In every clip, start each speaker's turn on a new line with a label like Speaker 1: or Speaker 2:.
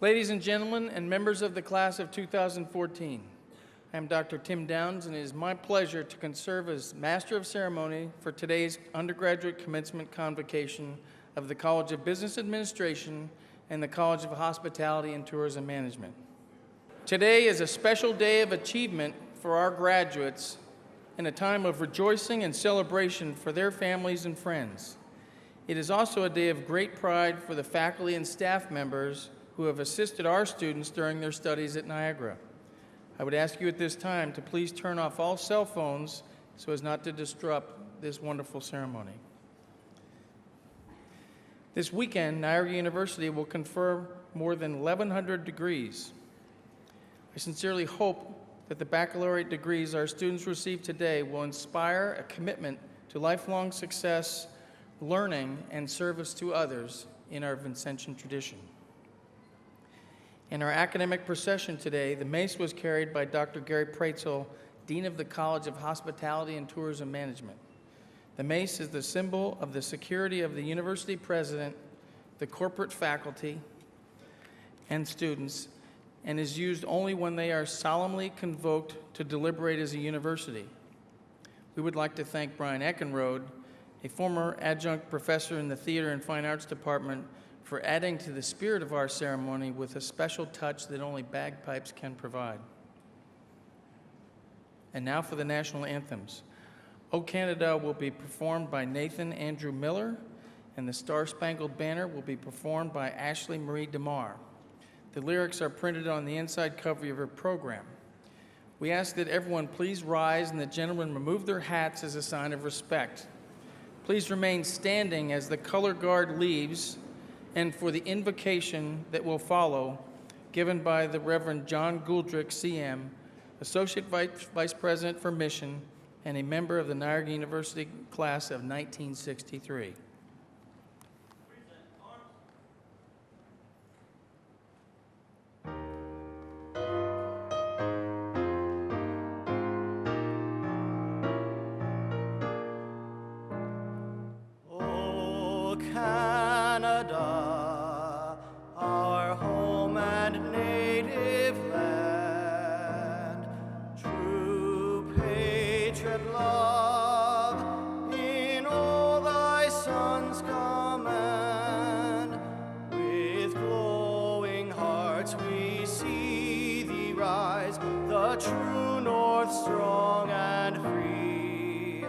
Speaker 1: Ladies and gentlemen, and members of the class of 2014, I am Dr. Tim Downs, and it is my pleasure to serve as Master of Ceremony for today's undergraduate commencement convocation of the College of Business Administration and the College of Hospitality and Tourism Management. Today is a special day of achievement for our graduates and a time of rejoicing and celebration for their families and friends. It is also a day of great pride for the faculty and staff members who have assisted our students during their studies at Niagara. I would ask you at this time to please turn off all cell phones so as not to disrupt this wonderful ceremony. This weekend, Niagara University will confer more than 1,100 degrees. I sincerely hope that the baccalaureate degrees our students receive today will inspire a commitment to lifelong success, learning, and service to others in our Vincentian tradition. In our academic procession today, the mace was carried by Dr. Gary Praetzel, Dean of the College of Hospitality and Tourism Management. The mace is the symbol of the security of the university president, the corporate faculty, and students, and is used only when they are solemnly convoked to deliberate as a university. We would like to thank Brian Eckenrode, a former adjunct professor in the Theater and Fine Arts Department, for adding to the spirit of our ceremony with a special touch that only bagpipes can provide. And now for the national anthems. O Canada will be performed by Nathan Andrew Miller, and the Star-Spangled Banner will be performed by Ashley Marie DeMar. The lyrics are printed on the inside cover of your program. We ask that everyone please rise and the gentlemen remove their hats as a sign of respect. Please remain standing as the color guard leaves and for the invocation that will follow, given by the Reverend John Gouldrick, CM, Associate Vice President for Mission and a member of the Niagara University class of 1963.
Speaker 2: Canada, our home and native land, true patriot love in all thy sons command. With glowing hearts we see thee rise, the true north strong and free,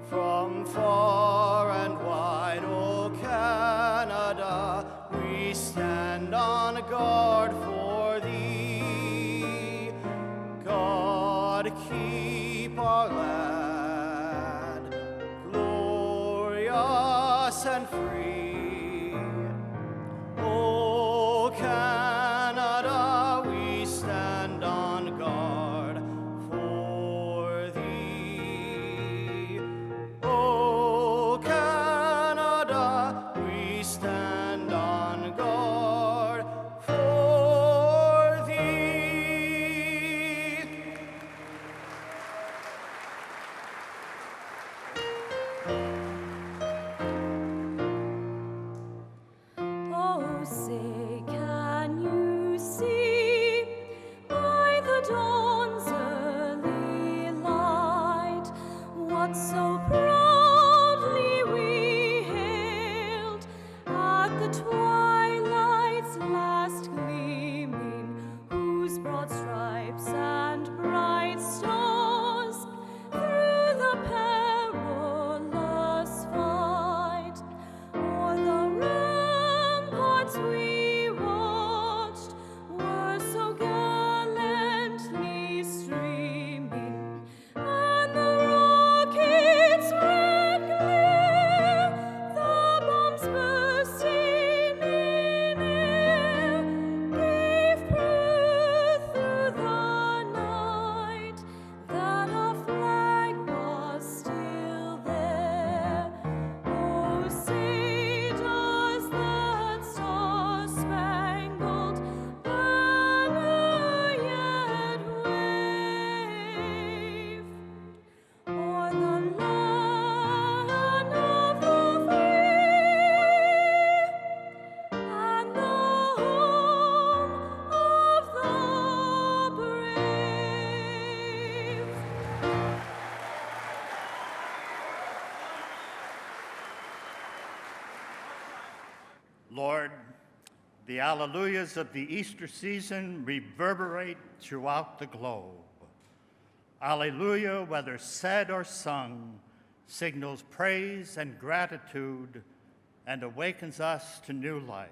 Speaker 2: from far and wide, O Canada, we stand on guard for thee. God, keep our land glorious and free. O Canada, we stand on guard for thee. O Canada, we stand on guard for thee.
Speaker 3: Oh, say, can you see by the dawn's early light what so proudly we hailed at the twilight's last gleaming, whose broad stripes and bright stars through the perilous fight o'er the ramparts we watched were so gallantly streaming, and the rockets
Speaker 4: Lord, the alleluias of the Easter season reverberate throughout the globe. Alleluia, whether said or sung, signals praise and gratitude and awakens us to new life.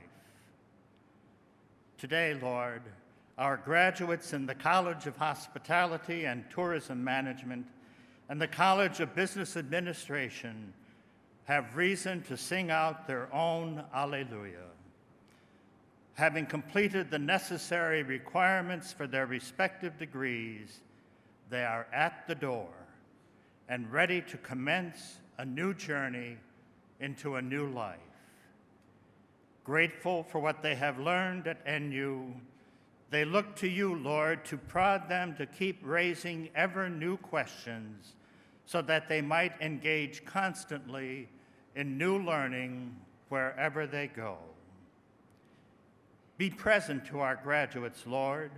Speaker 4: Today, Lord, our graduates in the College of Hospitality and Tourism Management and the College of Business Administration have reason to sing out their own Alleluia. Having completed the necessary requirements for their respective degrees, they are at the door and ready to commence a new journey into a new life. Grateful for what they have learned at NU, they look to you, Lord, to prod them to keep raising ever new questions so that they might engage constantly in new learning wherever they go. Be present to our graduates, Lord,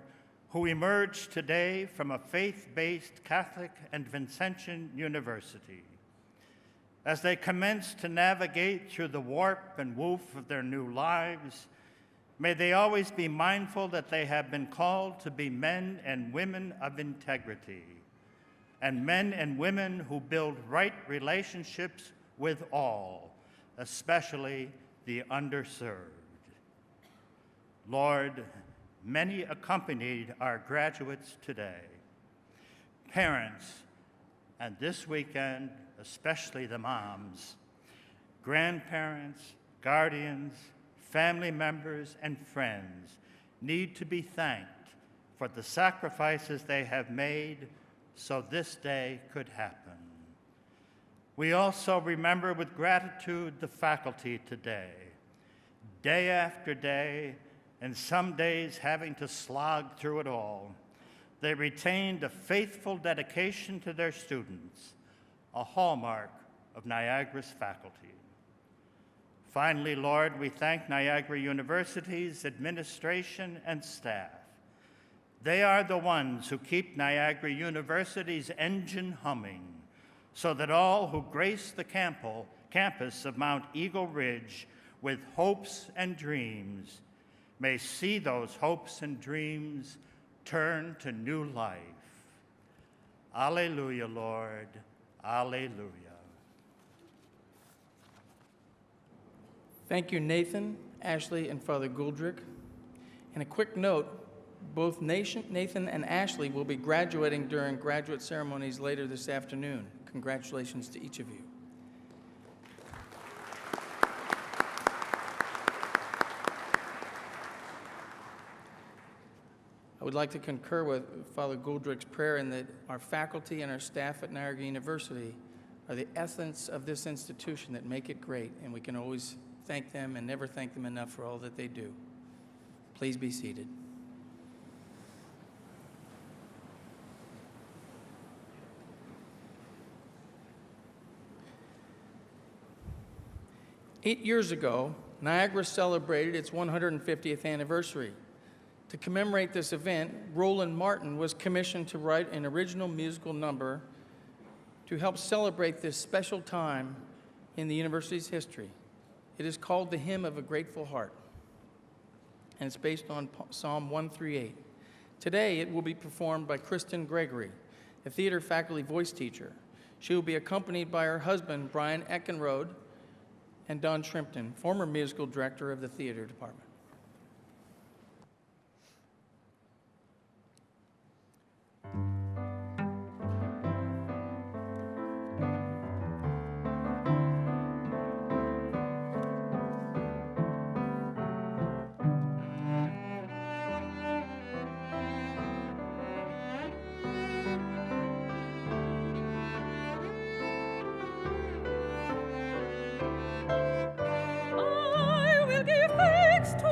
Speaker 4: who emerge today from a faith-based Catholic and Vincentian university. As they commence to navigate through the warp and woof of their new lives, may they always be mindful that they have been called to be men and women of integrity, and men and women who build right relationships with all, especially the underserved. Lord, many accompanied our graduates today. Parents, and this weekend, especially the moms, grandparents, guardians, family members, and friends need to be thanked for the sacrifices they have made so this day could happen. We also remember with gratitude the faculty today. Day after day, and some days having to slog through it all, they retained a faithful dedication to their students, a hallmark of Niagara's faculty. Finally, Lord, we thank Niagara University's administration and staff. They are the ones who keep Niagara University's engine humming so that all who grace the campus of Mount Eagle Ridge with hopes and dreams may see those hopes and dreams turn to new life. Alleluia, Lord, alleluia.
Speaker 1: Thank you, Nathan, Ashley, and Father Guldrick. And a quick note, both Nathan and Ashley will be graduating during graduate ceremonies later this afternoon. Congratulations to each of you. I would like to concur with Father Guldrick's prayer in that our faculty and our staff at Niagara University are the essence of this institution that make it great, and we can always thank them and never thank them enough for all that they do. Please be seated. Eight years ago, Niagara celebrated its 150th anniversary. To commemorate this event, Roland Martin was commissioned to write an original musical number to help celebrate this special time in the university's history. It is called The Hymn of a Grateful Heart, and it's based on Psalm 138. Today, it will be performed by Kristen Gregory, a theater faculty voice teacher. She will be accompanied by her husband, Brian Eckenrode, and Don Shrimpton, former musical director of the theater department.
Speaker 3: I will give thanks to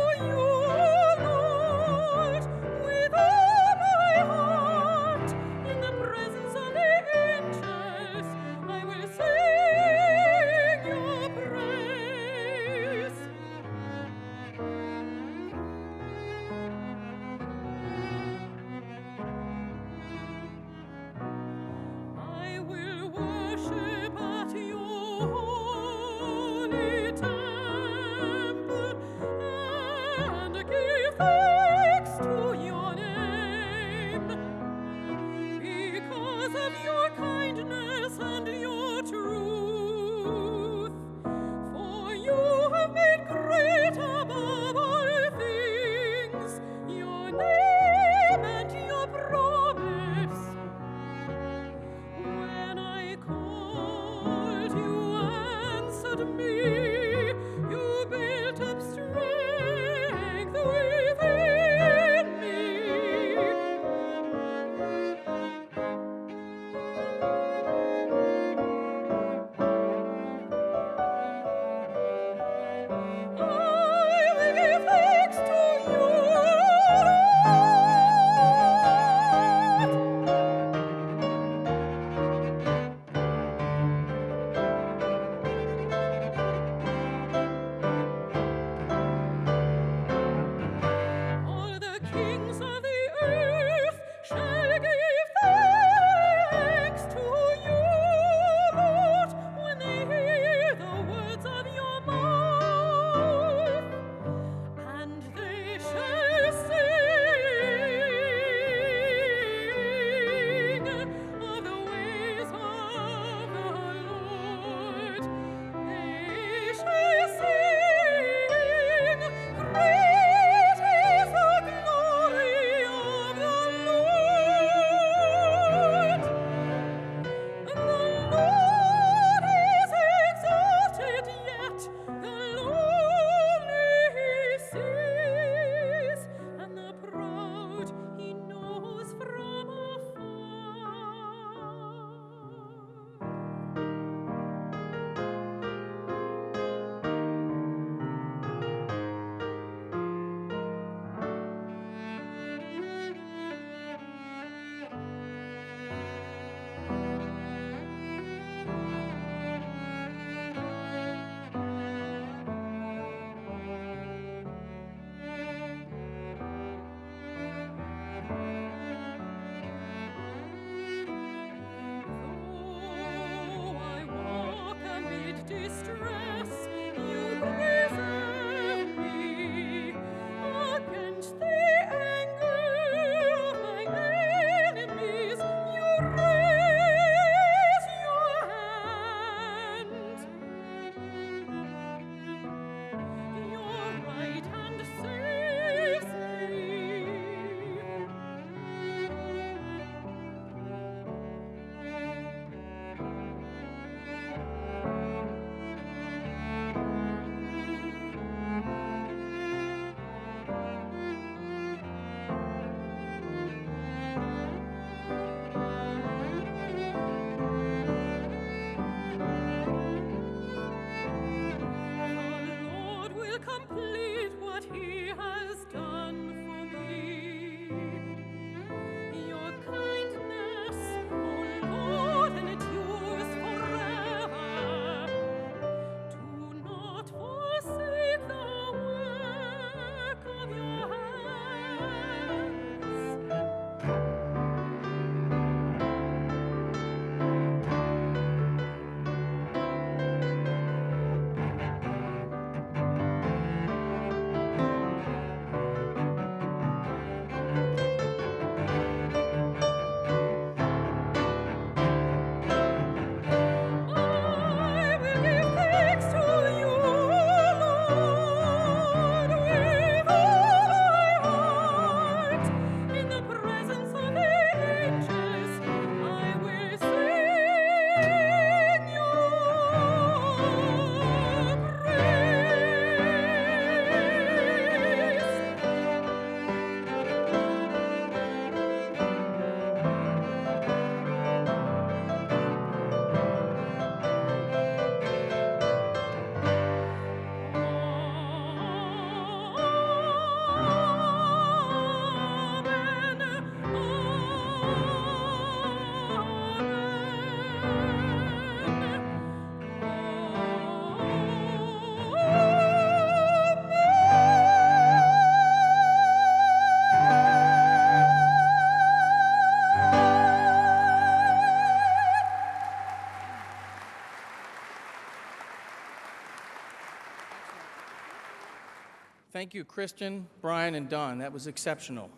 Speaker 1: Thank you, Christian, Brian, and Don. That was exceptional.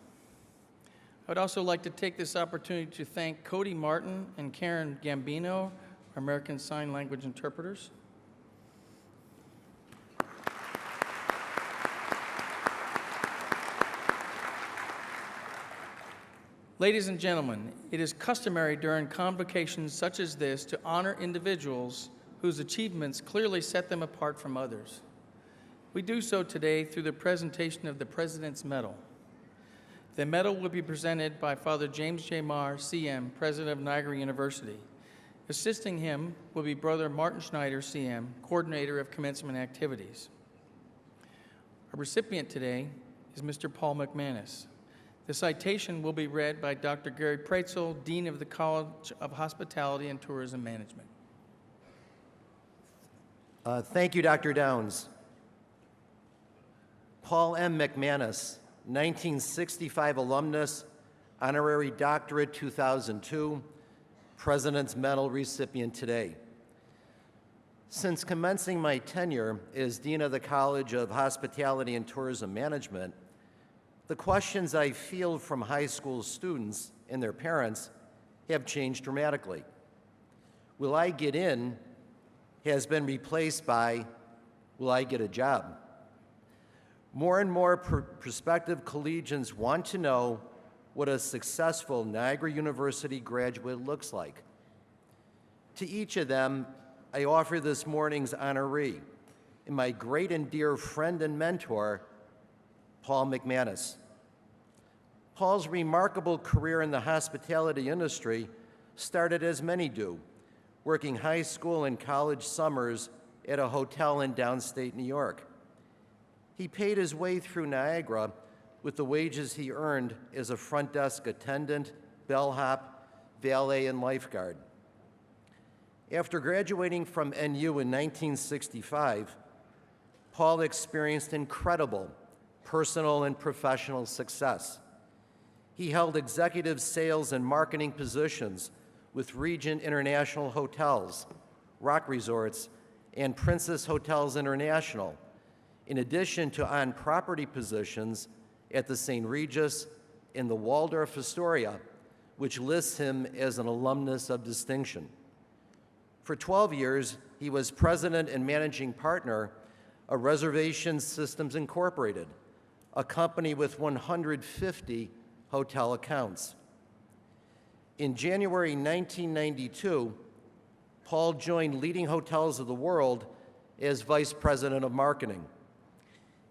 Speaker 1: I would also like to take this opportunity to thank Cody Martin and Karen Gambino, our American Sign Language interpreters. Ladies and gentlemen, it is customary during convocations such as this to honor individuals whose achievements clearly set them apart from others. We do so today through the presentation of the President's Medal. The medal will be presented by Father James J. Marr, CM, President of Niagara University. Assisting him will be Brother Martin Schneider, CM, Coordinator of Commencement Activities. Our recipient today is Mr. Paul McManus. The citation will be read by Dr. Gary Preitzel, Dean of the College of Hospitality and Tourism Management.
Speaker 5: Thank you, Dr. Downs. Paul M. McManus, 1965 alumnus, honorary doctorate 2002, President's Medal recipient today. Since commencing my tenure as Dean of the College of Hospitality and Tourism Management, the questions I field from high school students and their parents have changed dramatically. Will I get in has been replaced by, will I get a job? More and more prospective collegians want to know what a successful Niagara University graduate looks like. To each of them, I offer this morning's honoree, and my great and dear friend and mentor, Paul McManus. Paul's remarkable career in the hospitality industry started as many do, working high school and college summers at a hotel in downstate New York. He paid his way through Niagara with the wages he earned as a front desk attendant, bellhop, valet, and lifeguard. After graduating from NU in 1965, Paul experienced incredible personal and professional success. He held executive sales and marketing positions with Regent International Hotels, Rock Resorts, and Princess Hotels International, in addition to on-property positions at the St. Regis and the Waldorf Astoria, which lists him as an alumnus of distinction. For 12 years, he was president and managing partner of Reservation Systems Incorporated, a company with 150 hotel accounts. In January 1992, Paul joined leading hotels of the world as vice president of marketing.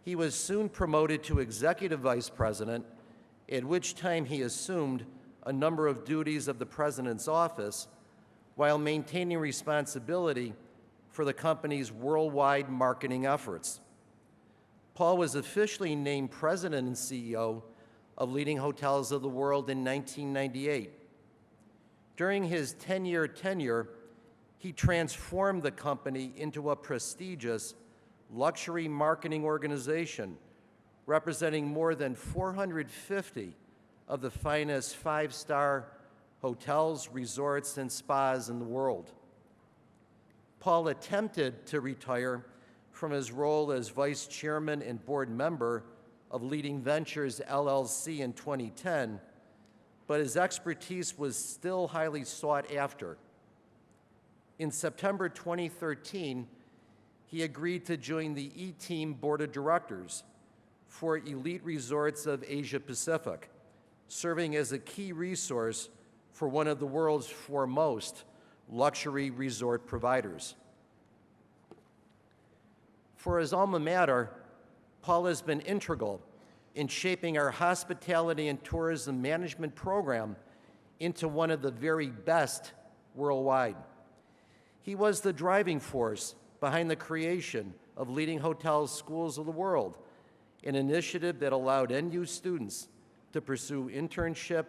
Speaker 5: He was soon promoted to executive vice president, at which time he assumed a number of duties of the president's office while maintaining responsibility for the company's worldwide marketing efforts. Paul was officially named president and CEO of leading hotels of the world in 1998. During his 10-year tenure, he transformed the company into a prestigious luxury marketing organization representing more than 450 of the finest five-star hotels, resorts, and spas in the world. Paul attempted to retire from his role as vice chairman and board member of Leading Ventures LLC in 2010, but his expertise was still highly sought after. In September 2013, he agreed to join the E-Team Board of Directors for Elite Resorts of Asia Pacific, serving as a key resource for one of the world's foremost luxury resort providers. For his alma mater, Paul has been integral in shaping our hospitality and tourism management program into one of the very best worldwide. He was the driving force behind the creation of Leading Hotels Schools of the World, an initiative that allowed NU students to pursue internship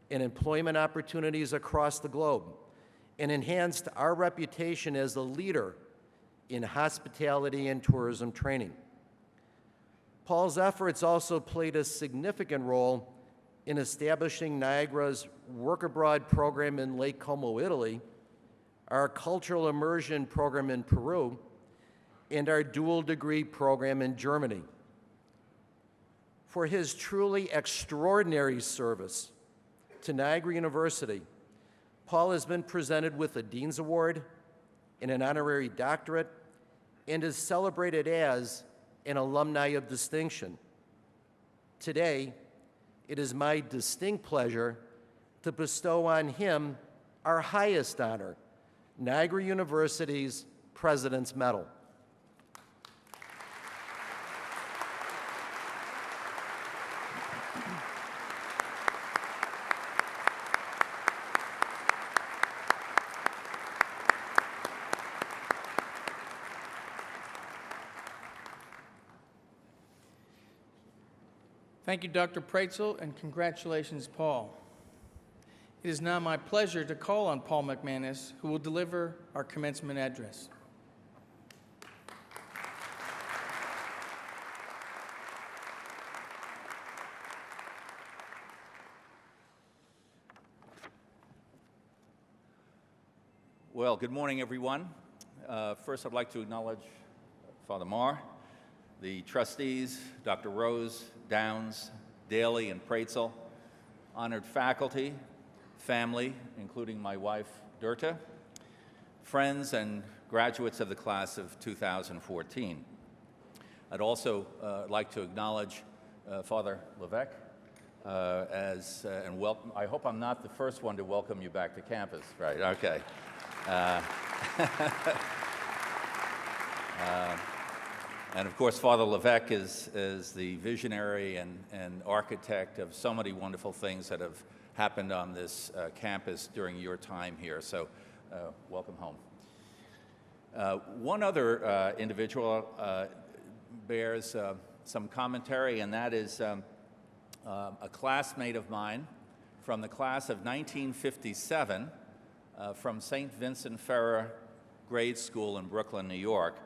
Speaker 5: and employment opportunities across the globe and enhanced our reputation as a leader in hospitality and tourism training. Paul's efforts also played a significant role in establishing Niagara's Work Abroad program in Lake Como, Italy, our cultural immersion program in Peru, and our dual degree program in Germany. For his truly extraordinary service to Niagara University, Paul has been presented with a Dean's Award and an honorary doctorate and is celebrated as an alumni of distinction. Today, it is my distinct pleasure to bestow on him our highest honor, Niagara University's President's Medal.
Speaker 1: Thank you, Dr. Preitzel, and congratulations, Paul. It is now my pleasure to call on Paul McManus, who will deliver our commencement address.
Speaker 6: Well, good morning, everyone. First, I'd like to acknowledge Father Marr, the trustees, Dr. Rose, Downs, Daly, and Preitzel, honored faculty, family, including my wife, Dirta, friends and graduates of the class of 2014. I'd also like to acknowledge Father Levesque and welcome. I hope I'm not the first one to welcome you back to campus, right? Okay. And of course, Father Levesque is the visionary and architect of so many wonderful things that have happened on this campus during your time here. So welcome home. One other individual bears some commentary, and that is a classmate of mine from the class of 1957 from St. Vincent Ferrer Grade School in Brooklyn, New York.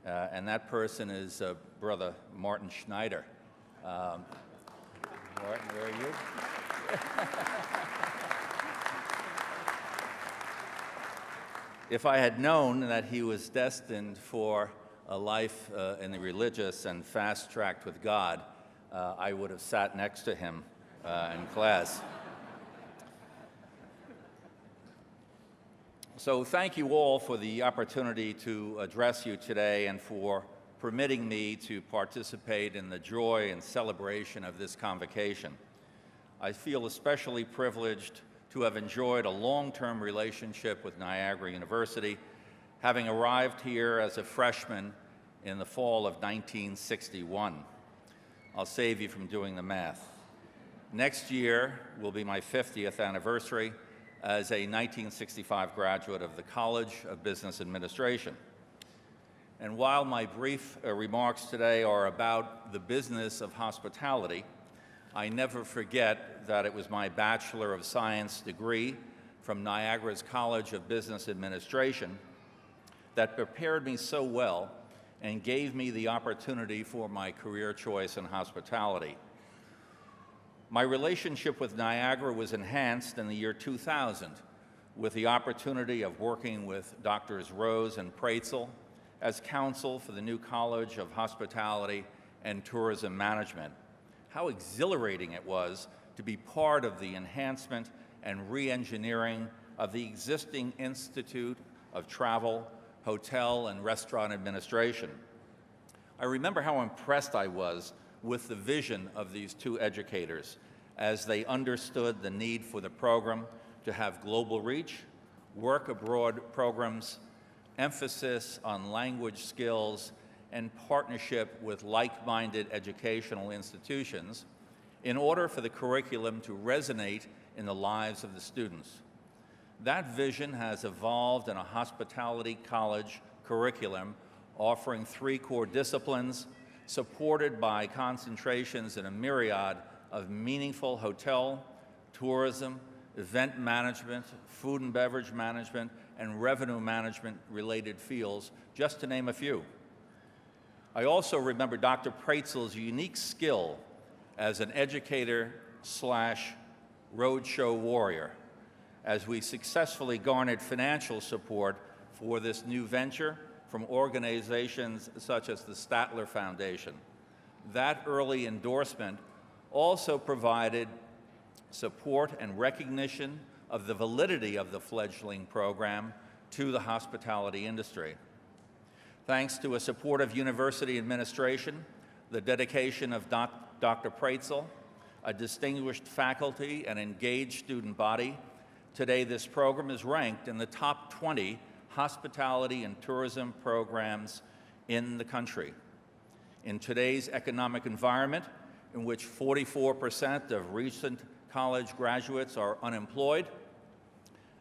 Speaker 6: And that person is Brother Martin Schneider. Martin, where are you? If I had known that he was destined for a life in the religious and fast-tracked with God, I would have sat next to him in class. So thank you all for the opportunity to address you today and for permitting me to participate in the joy and celebration of this convocation. I feel especially privileged to have enjoyed a long-term relationship with Niagara University, having arrived here as a freshman in the fall of 1961. I'll save you from doing the math. Next year will be my 50th anniversary as a 1965 graduate of the College of Business Administration. And while my brief remarks today are about the business of hospitality, I never forget that it was my Bachelor of Science degree from Niagara's College of Business Administration that prepared me so well and gave me the opportunity for my career choice in hospitality. My relationship with Niagara was enhanced in the year 2000 with the opportunity of working with Drs. Rose and Preitzel as counsel for the new College of Hospitality and Tourism Management. How exhilarating it was to be part of the enhancement and re-engineering of the existing Institute of Travel, Hotel, and Restaurant Administration. I remember how impressed I was with the vision of these two educators as they understood the need for the program to have global reach, work abroad programs, emphasis on language skills, and partnership with like-minded educational institutions in order for the curriculum to resonate in the lives of the students. That vision has evolved in a hospitality college curriculum offering 3 core disciplines, supported by concentrations in a myriad of meaningful hotel, tourism, event management, food and beverage management, and revenue management related fields, just to name a few. I also remember Dr. Preitzel's unique skill as an educator / roadshow warrior as we successfully garnered financial support for this new venture from organizations such as the Statler Foundation. That early endorsement also provided support and recognition of the validity of the fledgling program to the hospitality industry. Thanks to a supportive university administration, the dedication of Dr. Preitzel, a distinguished faculty and engaged student body, today this program is ranked in the top 20 hospitality and tourism programs in the country. In today's economic environment, in which 44% of recent college graduates are unemployed,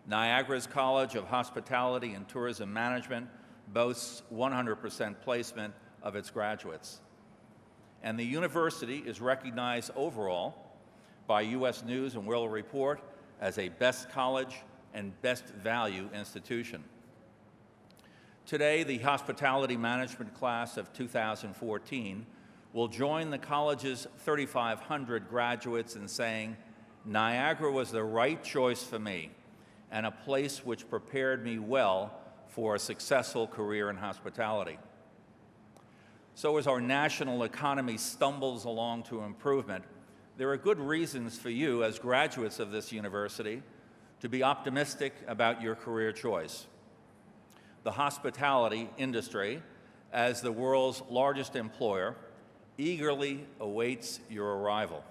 Speaker 6: Niagara's College of Hospitality and Tourism Management boasts 100% placement of its graduates. And the university is recognized overall by U.S. News and World Report as a best college and best value institution. Today, the hospitality management class of 2014 will join the college's 3,500 graduates in saying, Niagara was the right choice for me and a place which prepared me well for a successful career in hospitality. So as our national economy stumbles along to improvement, there are good reasons for you as graduates of this university to be optimistic about your career choice. The hospitality industry, as the world's largest employer, eagerly awaits your arrival.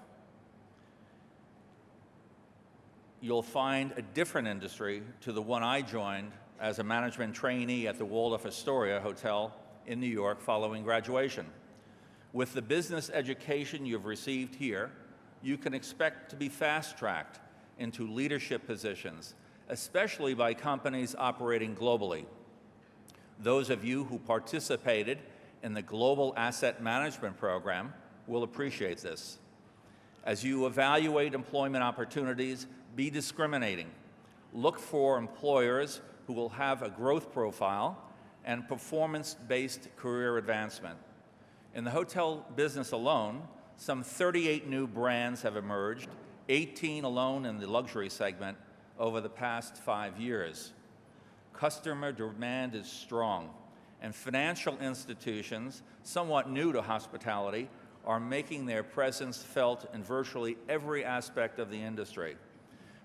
Speaker 6: You'll find a different industry to the one I joined as a management trainee at the Waldorf Astoria Hotel in New York following graduation. With the business education you've received here, you can expect to be fast-tracked into leadership positions, especially by companies operating globally. Those of you who participated in the Global Asset Management Program will appreciate this. As you evaluate employment opportunities, be discriminating. Look for employers who will have a growth profile and performance-based career advancement. In the hotel business alone, some 38 new brands have emerged, 18 alone in the luxury segment over the past 5 years. Customer demand is strong, and financial institutions, somewhat new to hospitality, are making their presence felt in virtually every aspect of the industry.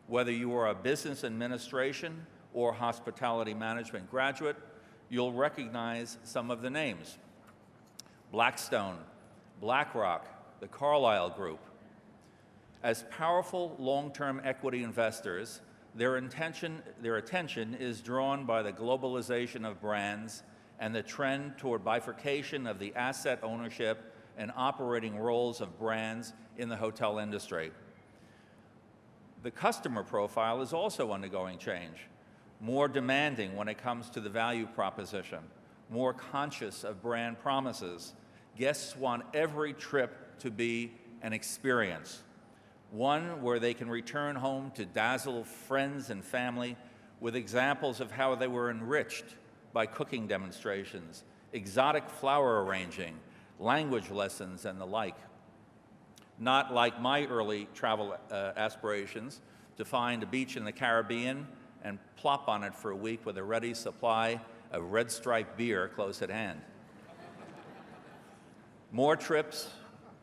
Speaker 6: Whether you are a business administration or hospitality management graduate, you'll recognize some of the names: Blackstone, BlackRock, the Carlyle Group. As powerful long-term equity investors, their attention is drawn by the globalization of brands and the trend toward bifurcation of the asset ownership and operating roles of brands in the hotel industry. The customer profile is also undergoing change, more demanding when it comes to the value proposition, more conscious of brand promises. Guests want every trip to be an experience, one where they can return home to dazzle friends and family with examples of how they were enriched by cooking demonstrations, exotic flower arranging, language lessons, and the like. Not like my early travel aspirations to find a beach in the Caribbean and plop on it for a week with a ready supply of Red Stripe beer close at hand. More trips,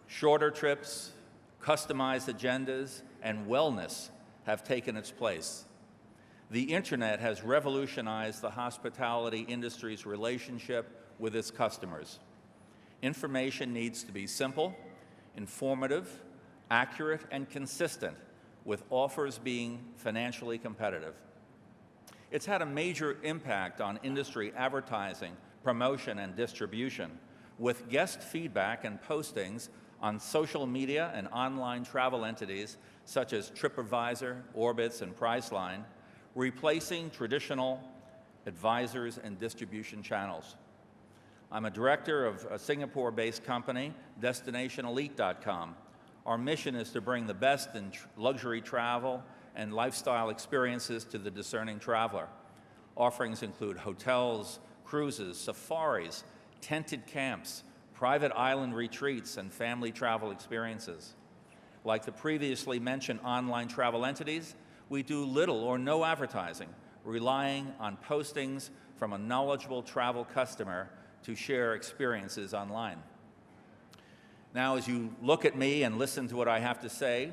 Speaker 6: shorter trips, customized agendas, and wellness have taken its place. The internet has revolutionized the hospitality industry's relationship with its customers. Information needs to be simple, informative, accurate, and consistent, with offers being financially competitive. It's had a major impact on industry advertising, promotion, and distribution, with guest feedback and postings on social media and online travel entities such as TripAdvisor, Orbitz, and Priceline, replacing traditional advisors and distribution channels. I'm a director of a Singapore-based company, DestinationElite.com. Our mission is to bring the best in luxury travel and lifestyle experiences to the discerning traveler. Offerings include hotels, cruises, safaris, tented camps, private island retreats, and family travel experiences. Like the previously mentioned online travel entities, we do little or no advertising, relying on postings from a knowledgeable travel customer to share experiences online. Now, as you look at me and listen to what I have to say,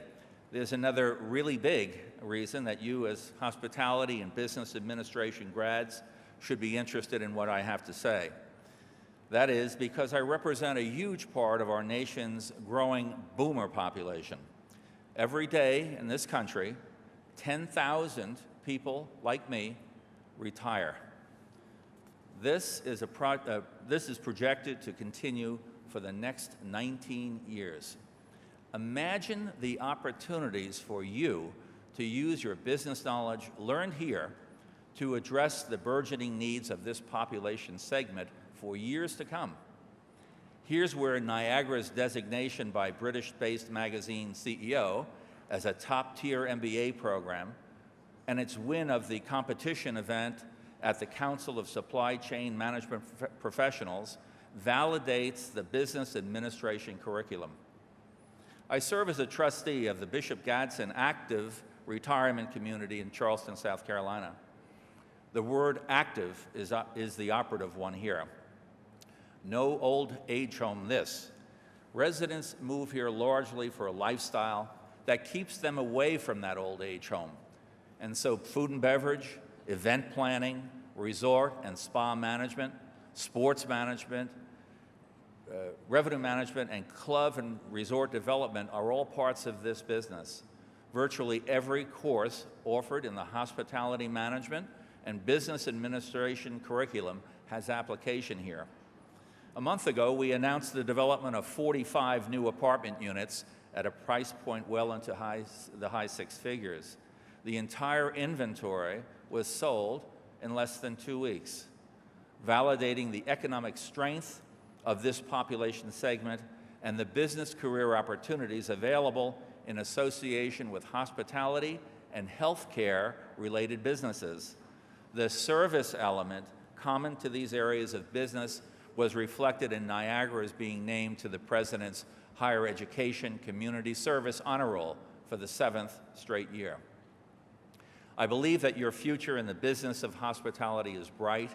Speaker 6: there's another really big reason that you as hospitality and business administration grads should be interested in what I have to say. That is because I represent a huge part of our nation's growing boomer population. Every day in this country, 10,000 people like me retire. This is projected to continue for the next 19 years. Imagine the opportunities for you to use your business knowledge learned here to address the burgeoning needs of this population segment for years to come. Here's where Niagara's designation by British-based magazine CEO as a top-tier MBA program and its win of the competition event at the Council of Supply Chain Management Professionals validates the business administration curriculum. I serve as a trustee of the Bishop Gadsden Active Retirement Community in Charleston, South Carolina. The word active is the operative one here. No old age home this. Residents move here largely for a lifestyle that keeps them away from that old age home. And so food and beverage, event planning, resort and spa management, sports management, revenue management, and club and resort development are all parts of this business. Virtually every course offered in the hospitality management and business administration curriculum has application here. A month ago, we announced the development of 45 new apartment units at a price point well into the high six figures. The entire inventory was sold in less than 2 weeks, validating the economic strength of this population segment and the business career opportunities available in association with hospitality and healthcare related businesses. The service element common to these areas of business was reflected in Niagara's being named to the President's Higher Education Community Service Honor Roll for the 7th straight year. I believe that your future in the business of hospitality is bright,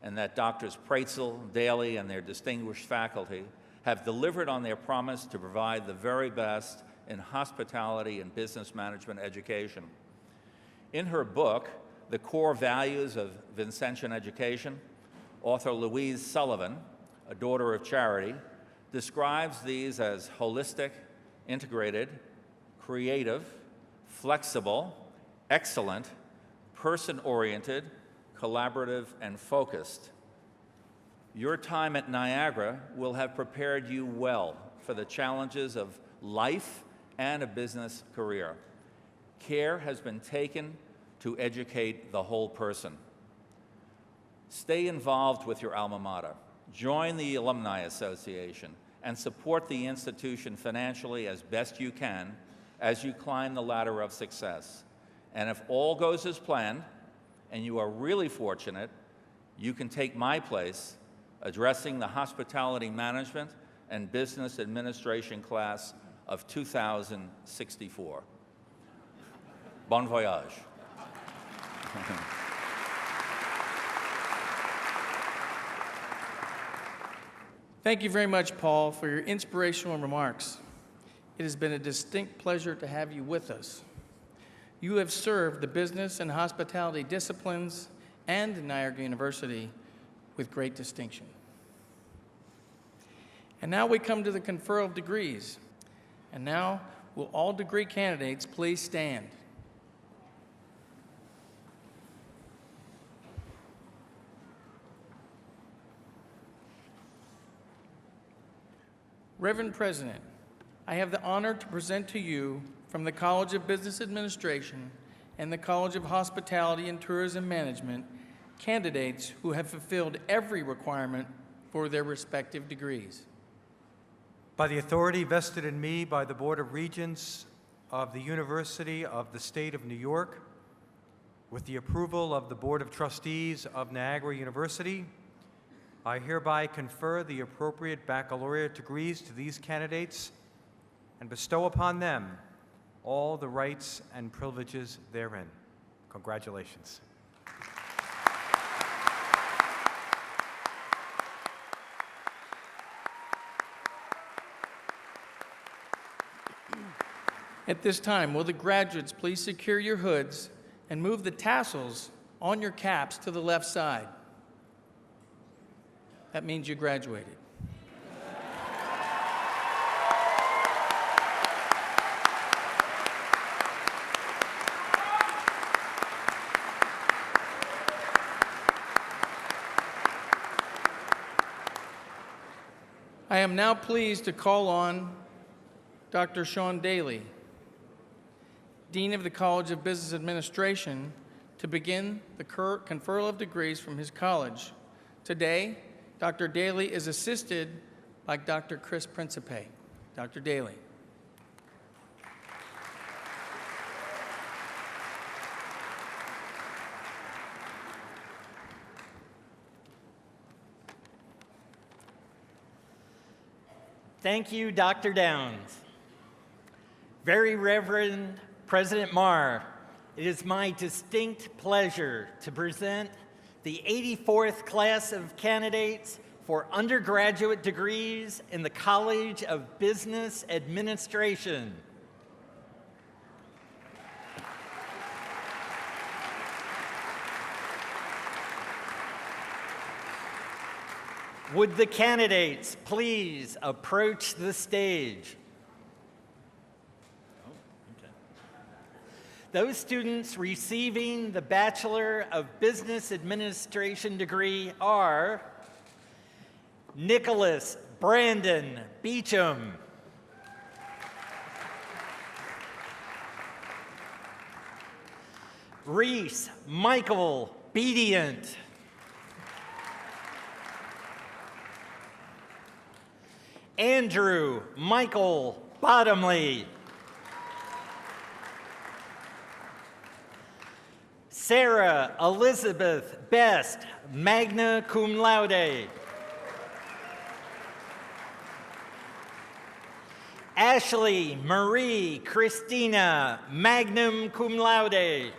Speaker 6: and that Drs. Praetzel, Daly, and their distinguished faculty have delivered on their promise to provide the very best in hospitality and business management education. In her book, The Core Values of Vincentian Education, author Louise Sullivan, a daughter of charity, describes these as holistic, integrated, creative, flexible, excellent, person-oriented, collaborative, and focused. Your time at Niagara will have prepared you well for the challenges of life and a business career. Care has been taken to educate the whole person. Stay involved with your alma mater. Join the Alumni Association and support the institution financially as best you can as you climb the ladder of success. And if all goes as planned, and you are really fortunate, you can take my place addressing the hospitality management and business administration class of 2064. Bon voyage.
Speaker 1: Thank you very much, Paul, for your inspirational remarks. It has been a distinct pleasure to have you with us. You have served the business and hospitality disciplines and Niagara University with great distinction. And now we come to the conferral of degrees. And now, will all degree candidates please stand? Reverend President, I have the honor to present to you from the College of Business Administration and the College of Hospitality and Tourism Management candidates who have fulfilled every requirement for their respective degrees.
Speaker 7: By the authority vested in me by the Board of Regents of the University of the State of New York, with the approval of the Board of Trustees of Niagara University, I hereby confer the appropriate baccalaureate degrees to these candidates and bestow upon them all the rights and privileges therein. Congratulations.
Speaker 1: At this time, will the graduates please secure your hoods and move the tassels on your caps to the left side? That means you graduated. I am now pleased to call on Dr. Sean Daly, Dean of the College of Business Administration, to begin the conferral of degrees from his college. Today, Dr. Daly is assisted by Dr. Chris Principe. Dr. Daly.
Speaker 8: Thank you, Dr. Downs. Very Reverend President Marr, it is my distinct pleasure to present the 84th class of candidates for undergraduate degrees in the College of Business Administration. Would the candidates please approach the stage? Those students receiving the Bachelor of Business Administration degree are Nicholas Brandon Beecham, Reese Michael Bedient, Andrew Michael Bottomley, Sarah Elizabeth Best, magna cum laude, Ashley Marie Christina, magna cum laude,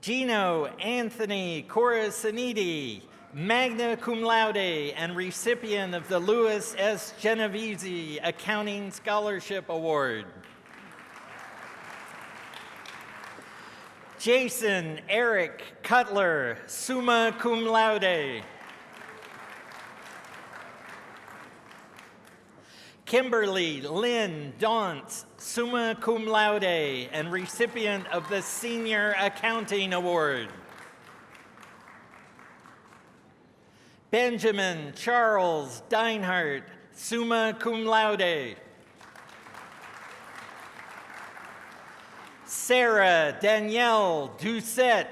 Speaker 8: Gino Anthony Corasaniti, magna cum laude and recipient of the Louis S. Genovese Accounting Scholarship Award. Jason Eric Cutler, summa cum laude. Kimberly Lynn Dauntz, summa cum laude and recipient of the Senior Accounting Award. Benjamin Charles Deinhardt, summa cum laude. Sarah Danielle Doucette.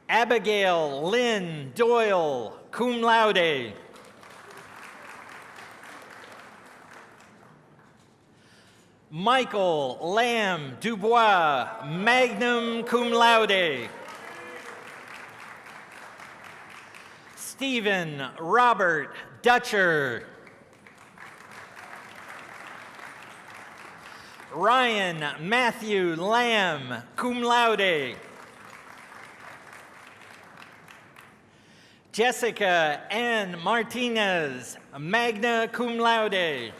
Speaker 8: Abigail Lynn Doyle, cum laude. Michael Lamb Dubois, magna cum laude. Stephen Robert Dutcher. Ryan Matthew Lamb, cum laude. Jessica Ann Martinez, magna cum laude.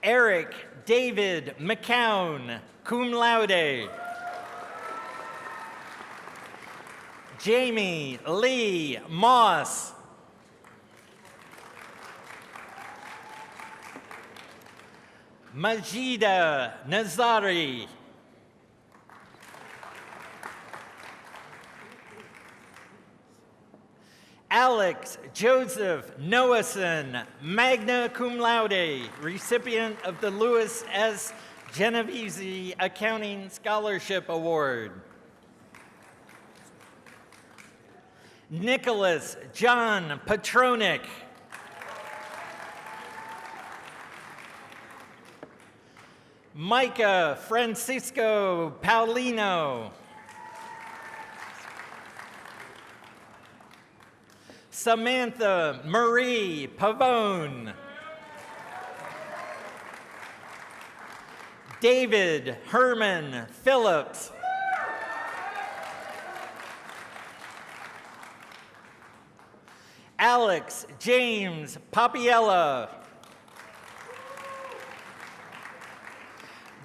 Speaker 8: Eric David McCown, cum laude. Jamie Lee Moss. Majida Nazari. Alex Joseph Noason, magna cum laude, recipient of the Louis S. Genovese Accounting Scholarship Award. Nicholas John Petronik. Micah Francisco Paulino. Samantha Marie Pavone. David Herman Phillips. Alex James Papiella.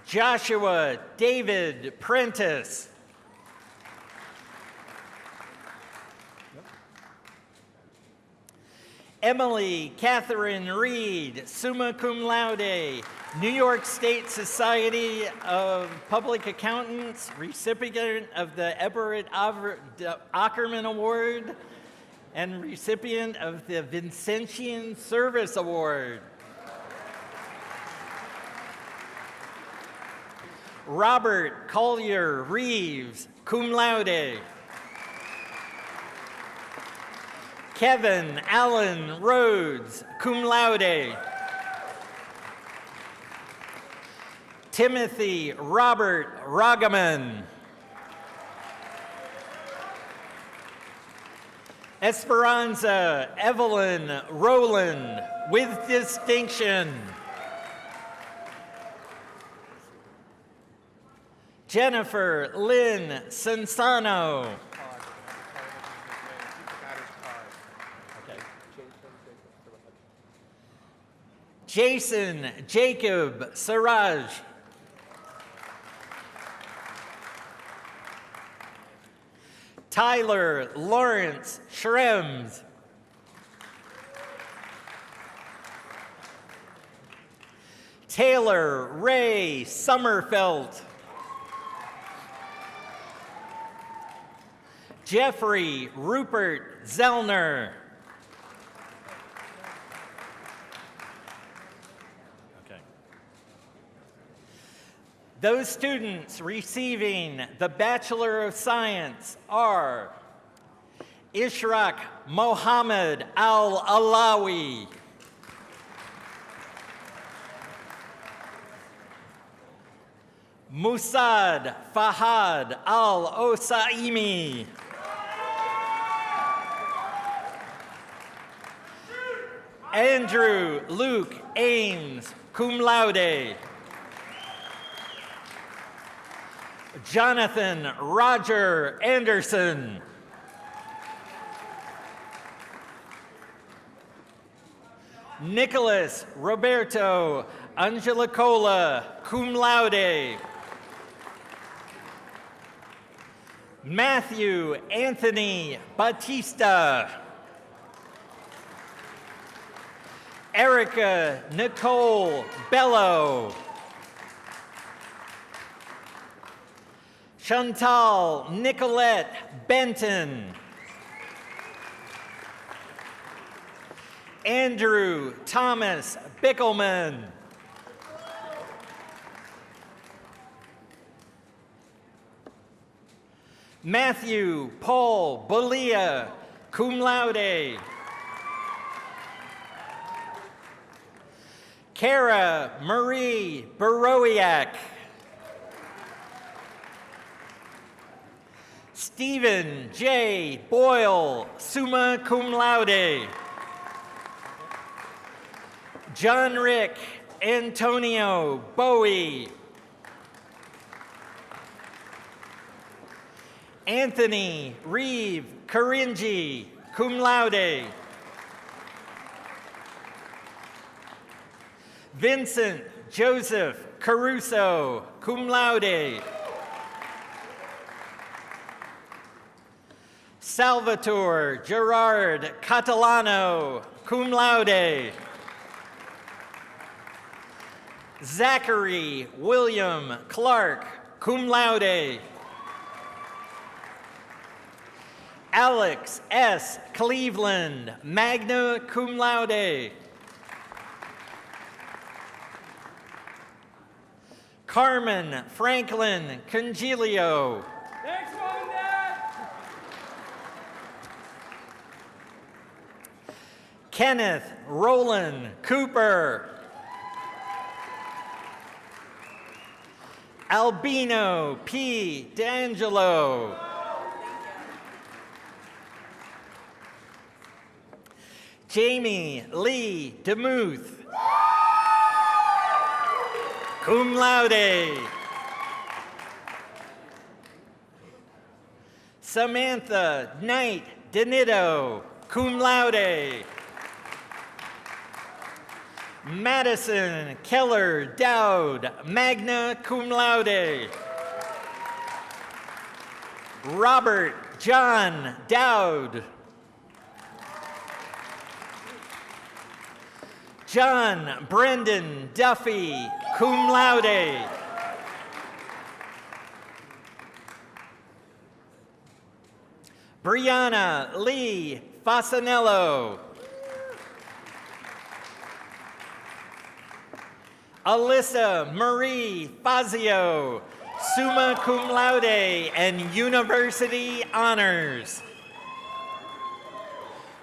Speaker 8: Joshua David Prentice. Emily Catherine Reed, summa cum laude, New York State Society of Public Accountants, recipient of the Everett Ackerman Award, and recipient of the Vincentian Service Award. Robert Collier Reeves, cum laude. Kevin Allen Rhodes, cum laude. Timothy Robert Ragaman. Esperanza Evelyn Rowland, with distinction. Jennifer Lynn Sansano. Jason Jacob Siraj. Tyler Lawrence Schrems. Taylor Ray Sommerfeld. Jeffrey Rupert Zellner. Those students receiving the Bachelor of Science are Ishraq Mohammed Al-Alawi, Musad Fahad Al-Osaimi, Andrew Luke Ames, cum laude, Jonathan Roger Anderson. Nicholas Roberto Angelicola, cum laude. Matthew Anthony Batista. Erica Nicole Bello. Chantal Nicolette Benton. Andrew Thomas Bickelman. Matthew Paul Bolia, cum laude. Kara Marie Barowiak. Stephen J. Boyle, summa cum laude. John Rick Antonio Bowie. Anthony Reeve Karinji, cum laude. Vincent Joseph Caruso, cum laude. Salvatore Gerard Catalano, cum laude. Zachary William Clark, cum laude. Alex S. Cleveland, magna cum laude. Carmen Franklin Congilio.
Speaker 1: Thanks, Mom and Dad.
Speaker 8: Kenneth Roland Cooper. Albino P. D'Angelo. Jamie Lee DeMuth, cum laude. Samantha Knight DeNitto. cum laude. Madison Keller Dowd, magna cum laude. Robert John Dowd. John Brendan Duffy, cum laude. Brianna Lee Fasanello. Alyssa Marie Fazio, summa cum laude and university honors.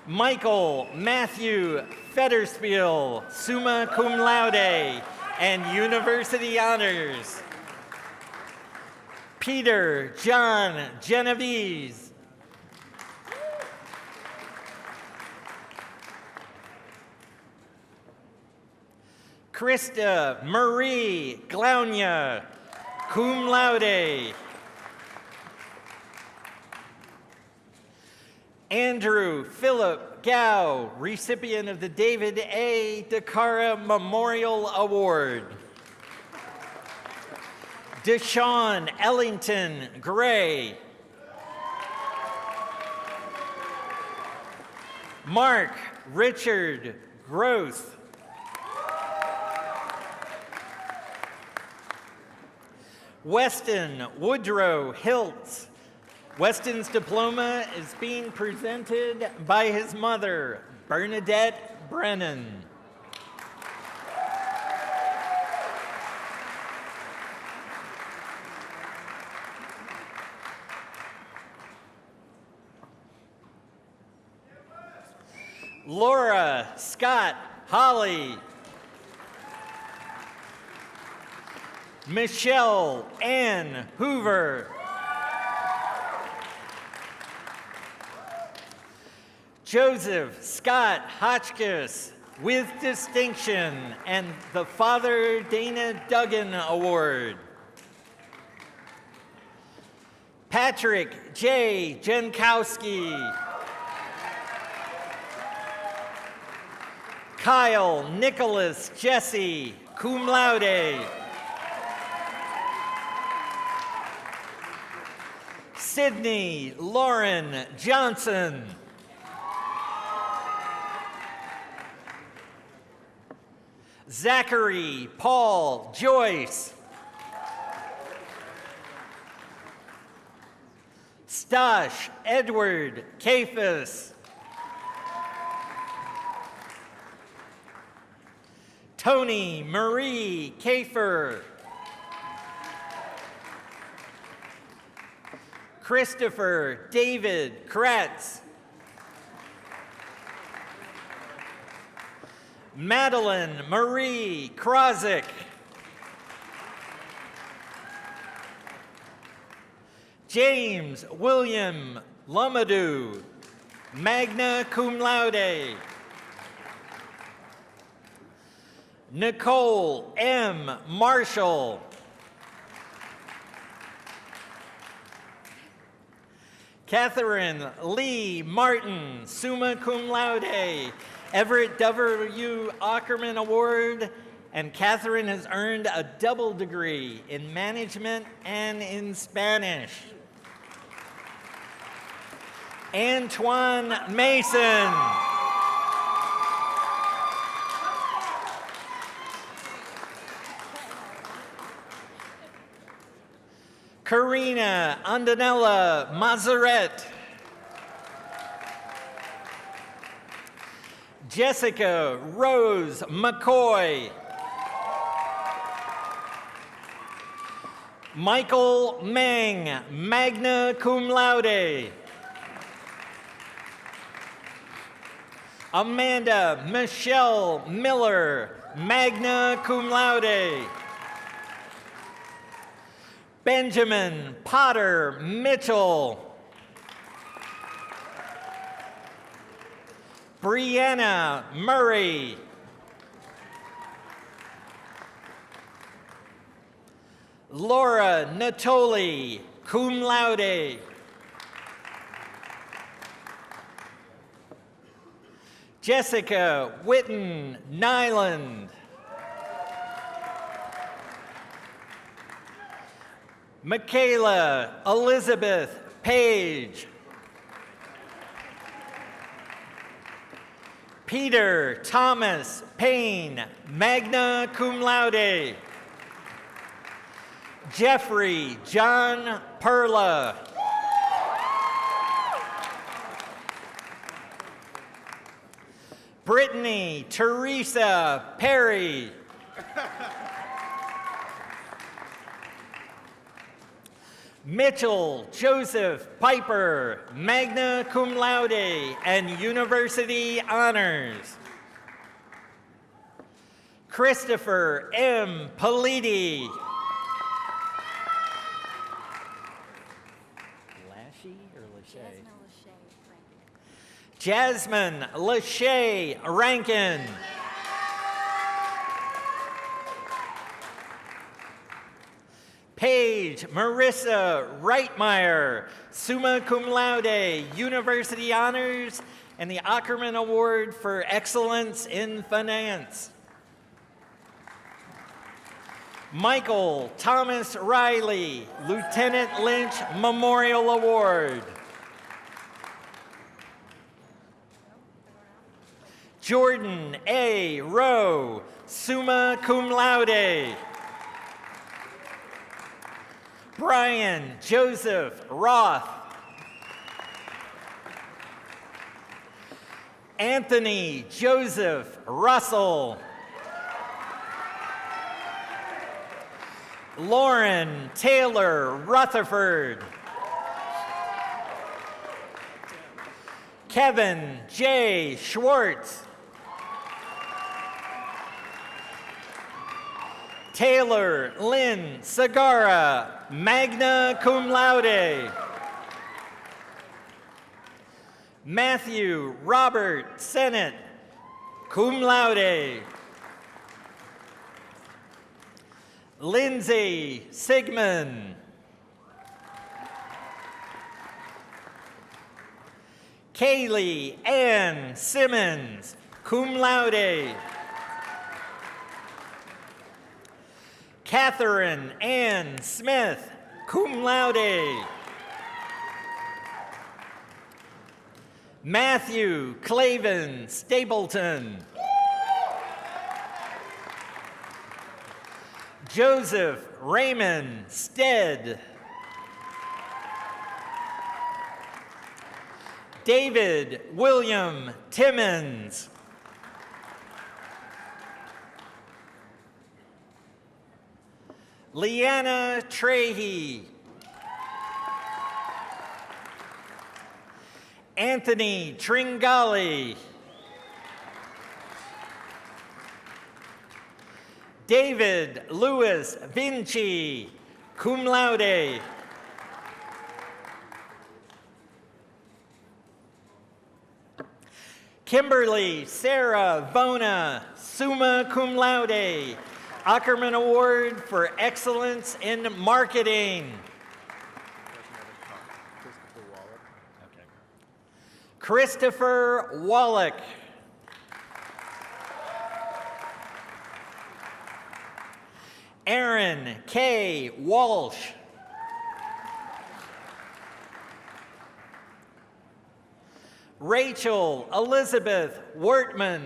Speaker 8: Michael Matthew Federspiel, summa cum laude and university honors. Peter John Genovese. Krista Marie Glaunia, cum laude. Andrew Philip Gow, recipient of the David A. DeCara Memorial Award. Deshaun Ellington Gray. Mark Richard Groth. Weston Woodrow Hiltz. Weston's diploma is being presented by his mother, Bernadette Brennan. Laura Scott Holly. Michelle Ann Hoover. Joseph Scott Hotchkiss with distinction and the Father Dana Duggan Award. Patrick J. Jankowski. Kyle Nicholas Jesse, cum laude. Sydney Lauren Johnson. Zachary Paul Joyce. Stosh Edward Kafis. Tony Marie Kafer. Christopher David Kratz. Madeline Marie Krozik. James William Lumadou, magna cum laude. Nicole M. Marshall. Catherine Lee Martin, summa cum laude. Everett W. Ackerman Award, and Catherine has earned a double degree in management and in Spanish. Antoine Mason. Karina Andanella Mazaret. Jessica Rose McCoy. Michael Meng, magna cum laude. Amanda Michelle Miller, magna cum laude. Benjamin Potter Mitchell. Brianna Murray. Laura Natoli, cum laude. Jessica Witten Nyland. Michaela Elizabeth Page. Peter Thomas Payne, magna cum laude. Jeffrey John Perla. Brittany Teresa Perry. Mitchell Joseph Piper, magna cum laude and university honors. Christopher M. Politi. Lashy or Lachey? Jasmine Lachey Rankin. Paige Marissa Reitmeyer, summa cum laude, university honors, and the Ackerman Award for Excellence in Finance. Michael Thomas Riley, Lieutenant Lynch Memorial Award. Jordan A. Rowe, summa cum laude. Brian Joseph Roth. Anthony Joseph Russell. Lauren Taylor Rutherford. Kevin J. Schwartz. Taylor Lynn Sagara, magna cum laude. Matthew Robert Sennett, cum laude. Lindsay Sigmund. Kaylee Ann Simmons, cum laude. Catherine Ann Smith, cum laude. Matthew Clavin Stapleton. Joseph Raymond Stead. David William Timmons. Leanna Trahey. Anthony Tringali. David Louis Vinci, cum laude. Kimberly Sarah Vona, summa cum laude. Ackerman Award for Excellence in Marketing. Christopher Wallach. Aaron K. Walsh. Rachel Elizabeth Wortman.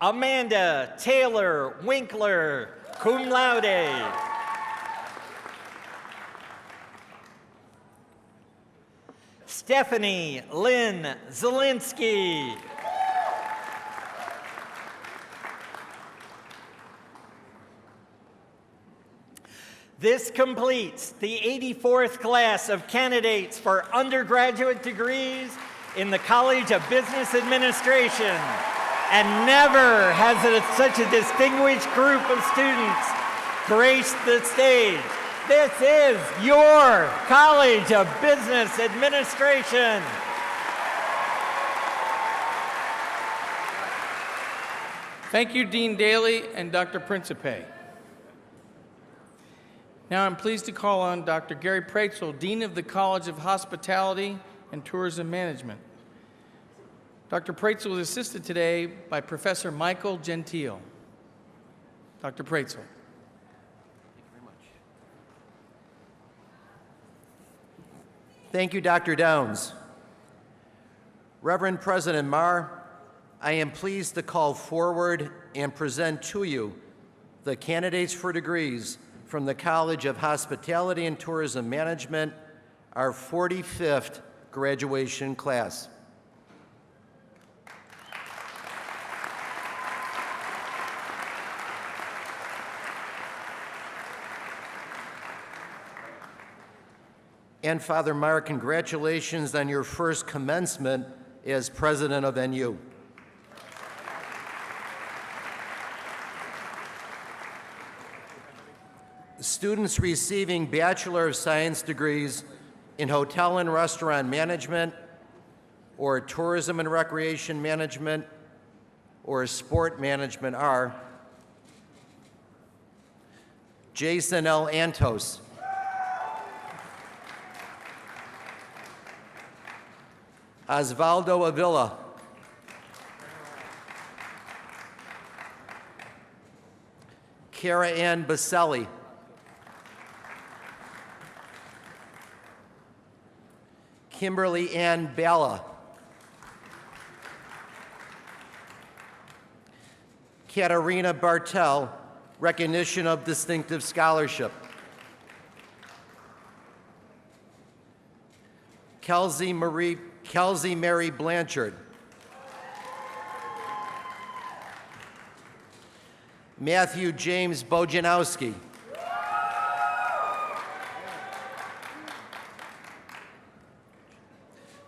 Speaker 8: Amanda Taylor Winkler, cum laude. Stephanie Lynn Zielinski. This completes the 84th class of candidates for undergraduate degrees in the College of Business Administration. And never has such a distinguished group of students graced the stage. This is your College of Business Administration.
Speaker 1: Thank you, Dean Daly and Dr. Principe. Now I'm pleased to call on Dr. Gary Praetzel, Dean of the College of Hospitality and Tourism Management. Dr. Praetzel is assisted today by Professor Michael Gentile. Dr. Praetzel.
Speaker 5: Thank you, Dr. Downs. Reverend President Marr, I am pleased to call forward and present to you the candidates for degrees from the College of Hospitality and Tourism Management, our 45th graduation class. And Father Marr, congratulations on your first commencement as president of NU. Students receiving Bachelor of Science degrees in Hotel and Restaurant Management, or Tourism and Recreation Management, or Sport Management are Jason L. Antos, Osvaldo Avila, Cara Ann Baselli, Kimberly Ann Balla, Katarina Bartel, recognition of distinctive scholarship. Kelsey Mary Blanchard, Matthew James Bojanowski,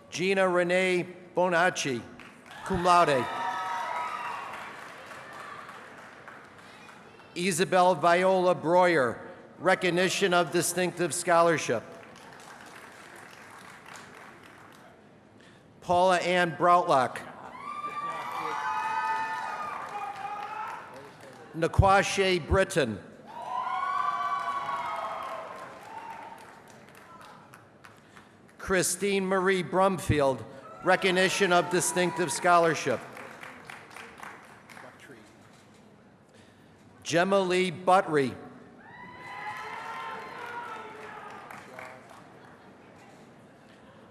Speaker 5: Gina Renee Bonacci, cum laude. Isabel Viola Breuer, recognition of distinctive scholarship. Paula Ann Broutlock, Naquashe Britton, Christine Marie Brumfield, recognition of distinctive scholarship. Gemma Lee Buttry,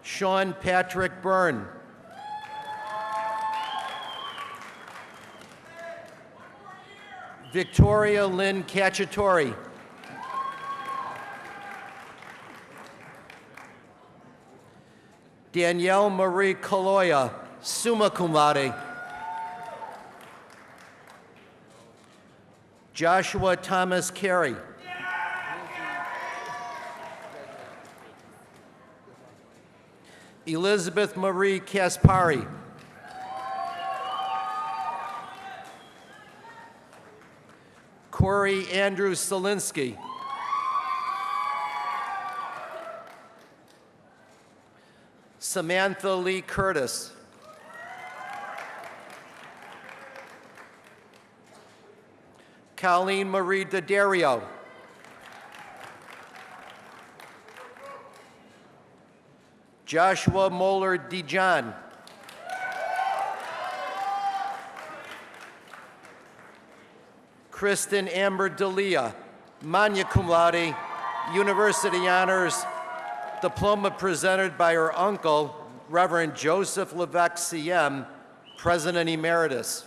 Speaker 5: Sean Patrick Byrne, Victoria Lynn Cacciatore, Danielle Marie Caloya, summa cum laude. Joshua Thomas Carey, Elizabeth Marie Kaspari, Corey Andrew Solinsky, Samantha Lee Curtis, Colleen Marie D'Addario, Joshua Moeller DeJohn, Kristen Amber D'Elia, magna cum laude, University Honors, diploma presented by her uncle, Reverend Joseph Levesque, CM, President Emeritus.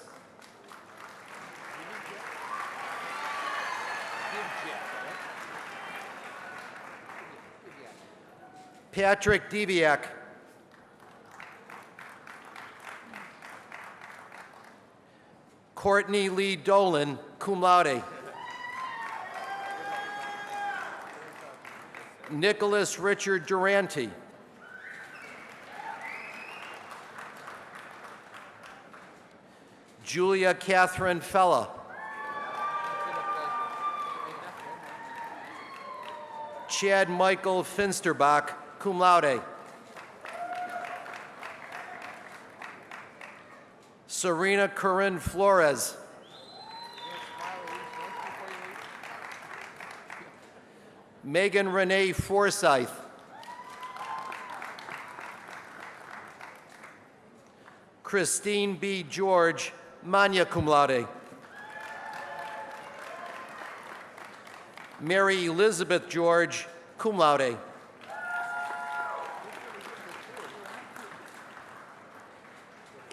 Speaker 5: Patrick Deviak, Courtney Lee Dolan, cum laude. Nicholas Richard Durante, Julia Catherine Fella, Chad Michael Finsterbach, cum laude. Serena Corinne Flores, Megan Renee Forsyth. Christine B. George, magna cum laude. Mary Elizabeth George, cum laude.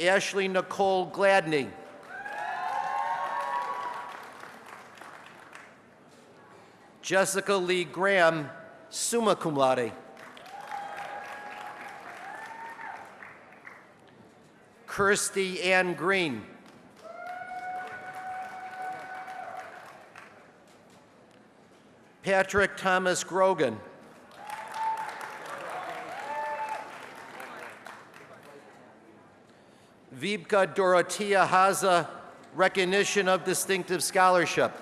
Speaker 5: Ashley Nicole Gladney. Jessica Lee Graham, summa cum laude. Kirsty Ann Green. Patrick Thomas Grogan. Vibka Dorothea Haza, recognition of distinctive scholarship.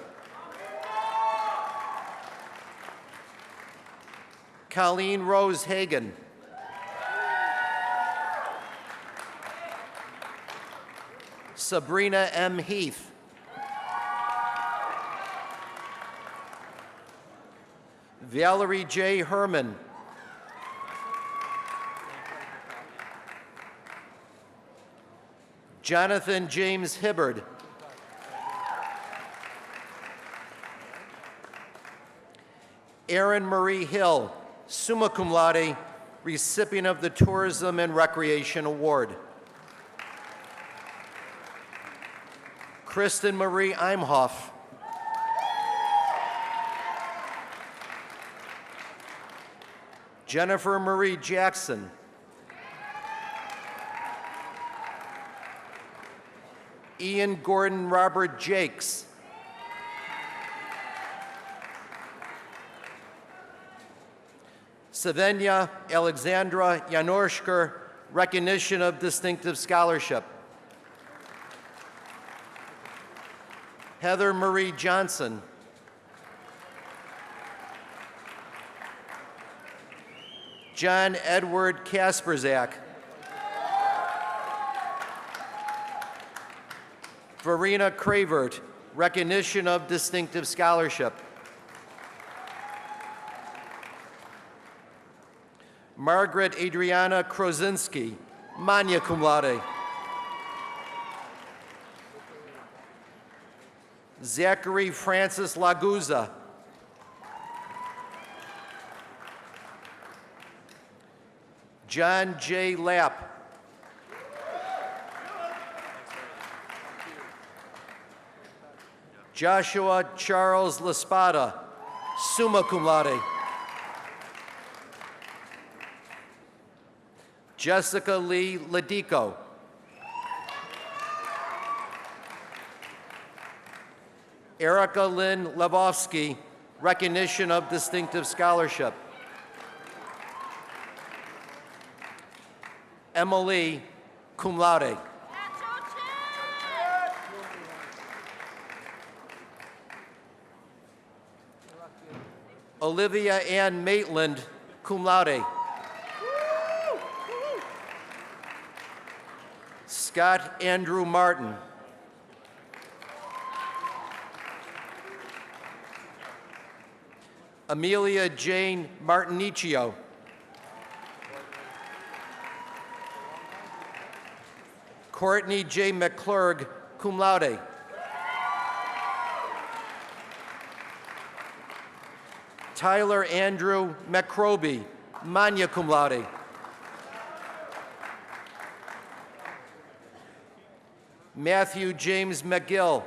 Speaker 5: Colleen Rose Hagan. Sabrina M. Heath. Valerie J. Herman. Jonathan James Hibbard. Erin Marie Hill, summa cum laude, recipient of the Tourism and Recreation Award. Kristen Marie Imhoff. Jennifer Marie Jackson. Ian Gordon Robert Jakes. Savenya Alexandra Janorshker, recognition of distinctive scholarship. Heather Marie Johnson. John Edward Kasperzak. Verena Cravert, recognition of distinctive scholarship. Margaret Adriana Krozinski, magna cum laude. Zachary Francis Laguza. John J. Lapp. Joshua Charles Laspada, summa cum laude. Jessica Lee Ladico. Erica Lynn Levovsky, recognition of distinctive scholarship. Emily, cum laude. Olivia Ann Maitland, cum laude. Scott Andrew Martin. Amelia Jane Martinicchio. Courtney J. McClurg, cum laude. Tyler Andrew McCroby, magna cum laude. Matthew James McGill.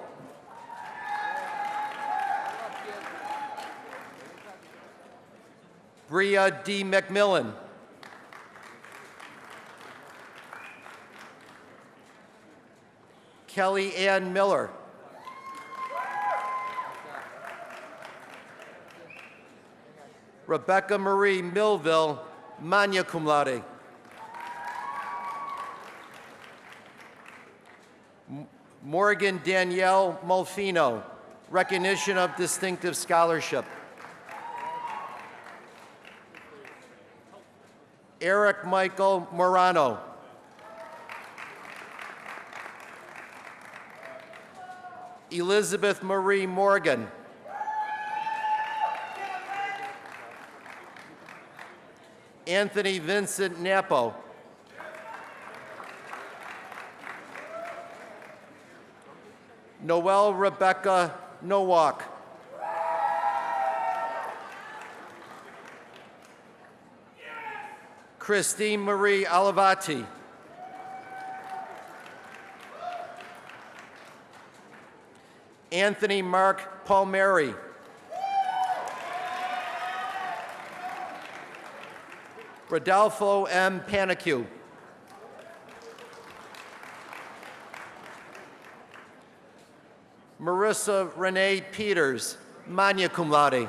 Speaker 5: Bria D. McMillan. Kelly Ann Miller. Rebecca Marie Millville, magna cum laude. Morgan Danielle Molfino, recognition of distinctive scholarship. Eric Michael Morano. Elizabeth Marie Morgan. Anthony Vincent Napo. Noelle Rebecca Nowak. Christine Marie Alavati. Anthony Mark Palmieri. Rodolfo M. Panicu. Marissa Renee Peters, magna cum laude.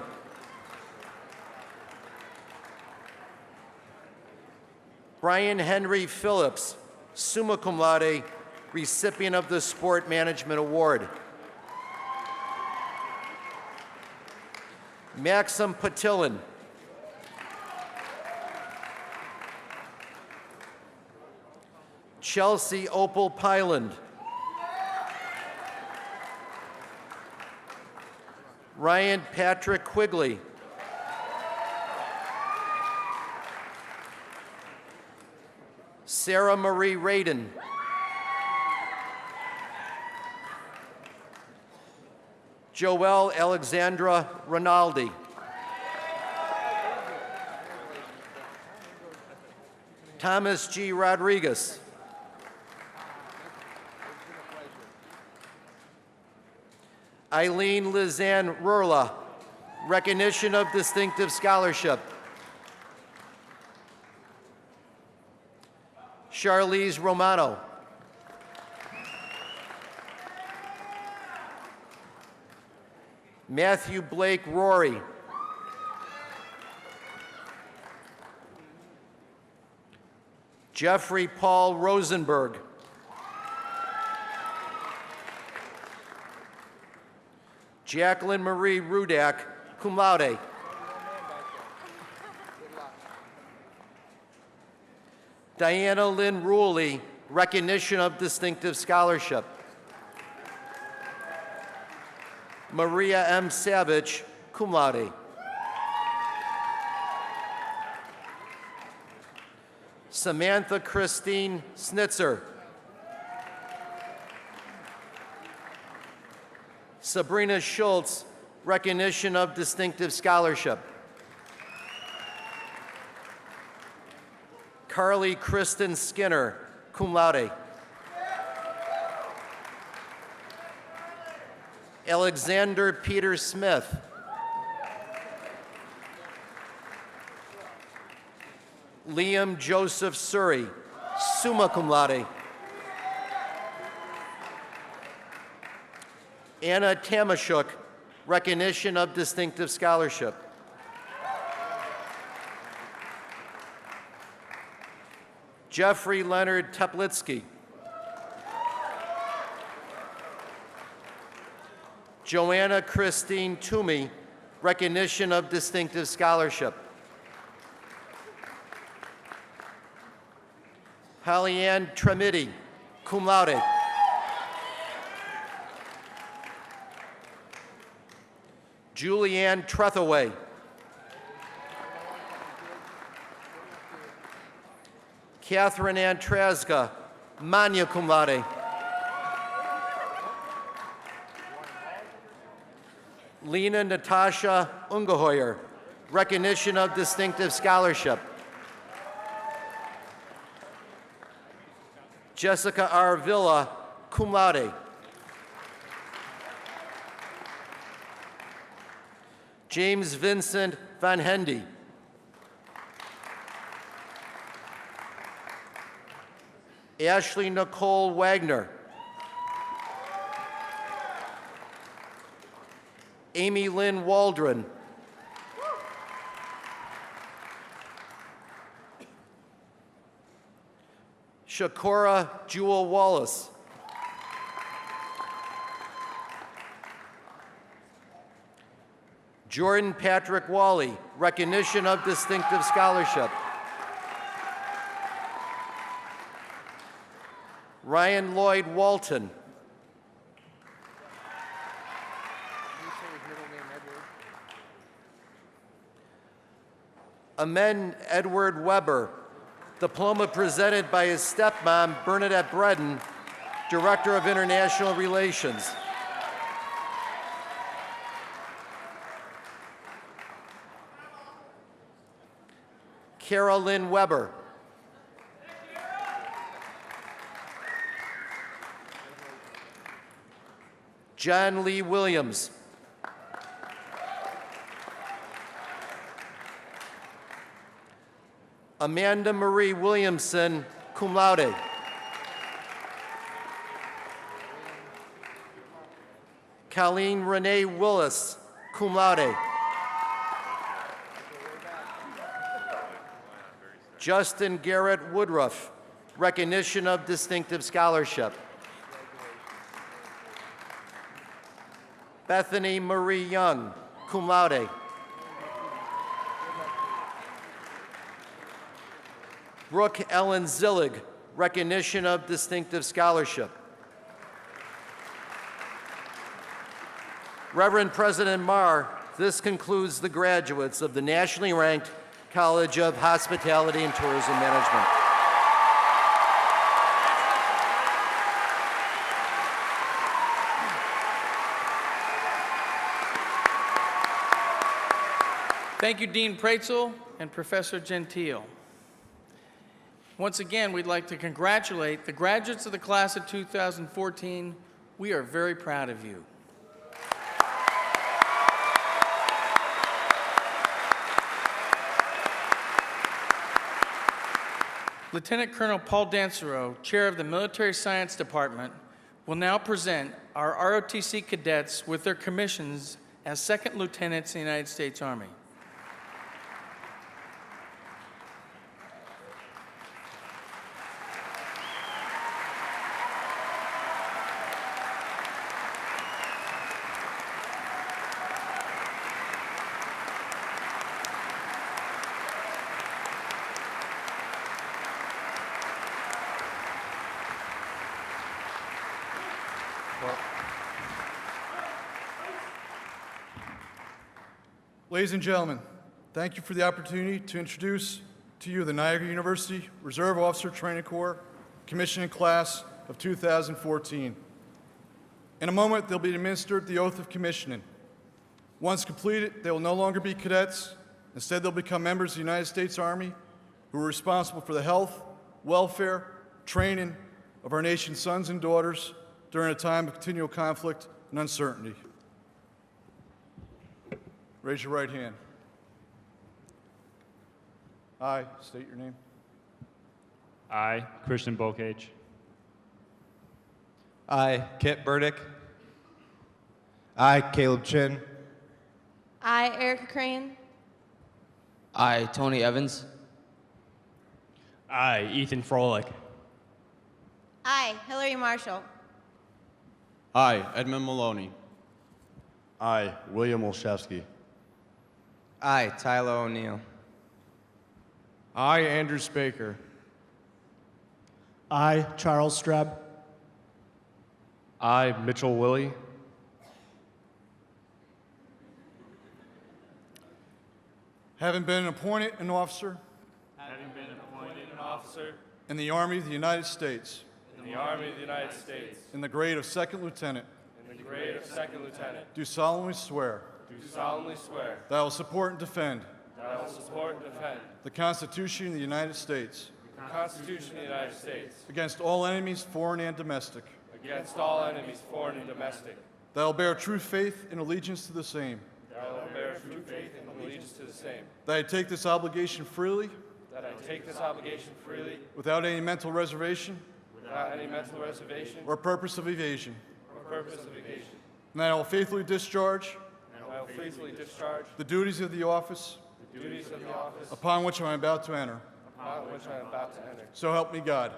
Speaker 5: Brian Henry Phillips, summa cum laude, recipient of the Sport Management Award. Maxim Patilin. Chelsea Opal Pyland. Ryan Patrick Quigley. Sarah Marie Radin. Joelle Alexandra Rinaldi. Thomas G. Rodriguez. Eileen Lizanne Rurla, recognition of distinctive scholarship. Charlize Romano. Matthew Blake Rory. Jeffrey Paul Rosenberg. Jacqueline Marie Rudak, cum laude. Diana Lynn Ruley, recognition of distinctive scholarship. Maria M. Savage, cum laude. Samantha Christine Snitzer. Sabrina Schultz, recognition of distinctive scholarship. Carly Kristen Skinner, cum laude. Alexander Peter Smith. Liam Joseph Surrey, summa cum laude. Anna Tamashuk, recognition of distinctive scholarship. Jeffrey Leonard Teplitsky. Joanna Christine Toomey, recognition of distinctive scholarship. Hollyanne Tremidi, cum laude. Julianne Trethaway. Catherine Ann Trasga, magna cum laude. Lena Natasha Ungehoyer, recognition of distinctive scholarship. Jessica R. Villa, cum laude. James Vincent Van Hendy. Ashley Nicole Wagner. Amy Lynn Waldron. Shakora Jewel Wallace. Jordan Patrick Wally, recognition of distinctive scholarship. Ryan Lloyd Walton. Amen Edward Weber, diploma presented by his stepmom, Bernadette Bredden, Director of International Relations. Carolyn Weber. John Lee Williams. Amanda Marie Williamson, cum laude. Colleen Renee Willis, cum laude. Justin Garrett Woodruff, recognition of distinctive scholarship. Bethany Marie Young, cum laude. Brooke Ellen Zillig, recognition of distinctive scholarship. Reverend President Marr, this concludes the graduates of the nationally ranked College of Hospitality and Tourism Management.
Speaker 1: Thank you, Dean Praetzel and Professor Gentile. Once again, we'd like to congratulate the graduates of the class of 2014. We are very proud of you. Lieutenant Colonel Paul Dansereau, Chair of the Military Science Department, will now present our ROTC cadets with their commissions as second lieutenants in the United States Army.
Speaker 9: Ladies and gentlemen, thank you for the opportunity to introduce to you the Niagara University Reserve Officer Training Corps commissioning class of 2014. In a moment, they'll be administered the oath of commissioning. Once completed, they will no longer be cadets. Instead, they'll become members of the United States Army who are responsible for the health, welfare, training of our nation's sons and daughters during a time of continual conflict and uncertainty. Raise your right hand. I state your name.
Speaker 10: I, Christian Bokage.
Speaker 11: I, Kit Burdick. I, Caleb Chin.
Speaker 3: I, Erica Crane.
Speaker 12: I, Tony Evans.
Speaker 10: I, Ethan Froelich.
Speaker 3: I, Hillary Marshall.
Speaker 11: I, Edmund Maloney.
Speaker 13: I, William Olszewski.
Speaker 12: I, Tyler O'Neill.
Speaker 11: I, Andrew Spaker.
Speaker 14: I, Charles Streb.
Speaker 10: I, Mitchell Willie.
Speaker 9: Having been appointed an officer in the Army of the United States in the grade of second lieutenant, do solemnly swear that I will support and defend the Constitution of the United States against all enemies, foreign and domestic. That I will bear true faith and allegiance to the same. That I take this obligation freely. Without any mental reservation. Or purpose of evasion. And that I will faithfully discharge. The duties of the office. Upon which I am about to enter. So help me God.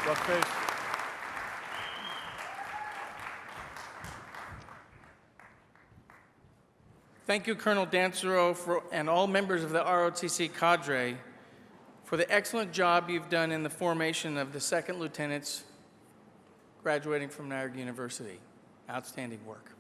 Speaker 9: Left face.
Speaker 1: Thank you, Colonel Dansereau, and all members of the ROTC cadre for the excellent job you've done in the formation of the second lieutenants graduating from Niagara University. Outstanding work.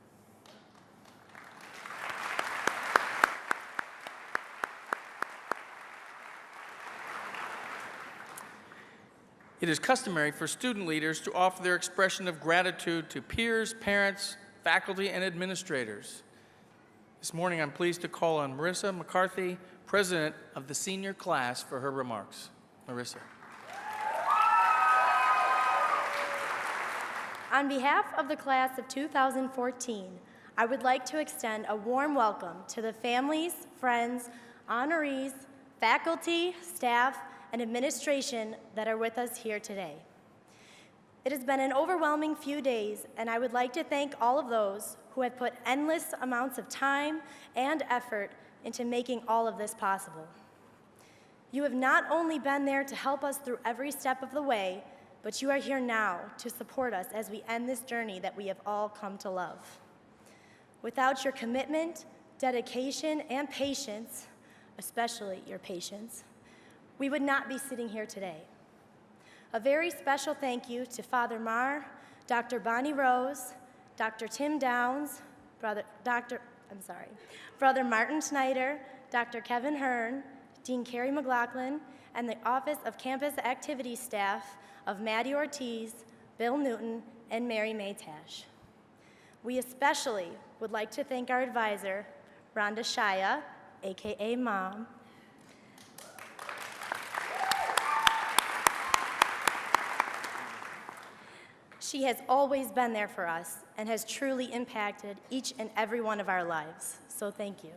Speaker 1: It is customary for student leaders to offer their expression of gratitude to peers, parents, faculty, and administrators. This morning, I'm pleased to call on Marissa McCarthy, president of the senior class, for her remarks. Marissa.
Speaker 14: On behalf of the class of 2014, I would like to extend a warm welcome to the families, friends, honorees, faculty, staff, and administration that are with us here today. It has been an overwhelming few days, and I would like to thank all of those who have put endless amounts of time and effort into making all of this possible. You have not only been there to help us through every step of the way, but you are here now to support us as we end this journey that we have all come to love. Without your commitment, dedication, and patience, especially your patience, we would not be sitting here today. A very special thank you to Father Marr, Dr. Bonnie Rose, Dr. Tim Downs, Brother Martin Schneider, Dr. Kevin Hearn, Dean Carrie McLaughlin, and the Office of Campus Activities staff of Maddie Ortiz, Bill Newton, and Mary May Tash. We especially would like to thank our advisor, Rhonda Shaya, AKA Mom. She has always been there for us and has truly impacted each and every one of our lives, so thank you.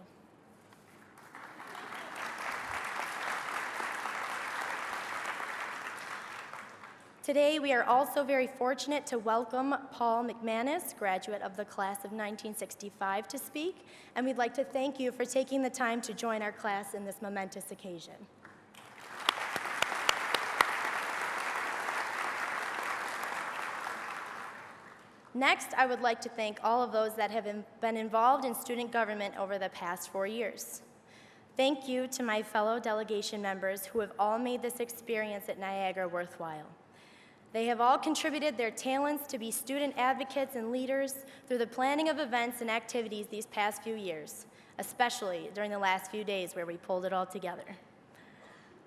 Speaker 14: Today, we are also very fortunate to welcome Paul McManus, graduate of the class of 1965, to speak, and we'd like to thank you for taking the time to join our class in this momentous occasion. Next, I would like to thank all of those that have been involved in student government over the past 4 years. Thank you to my fellow delegation members who have all made this experience at Niagara worthwhile. They have all contributed their talents to be student advocates and leaders through the planning of events and activities these past few years, especially during the last few days where we pulled it all together.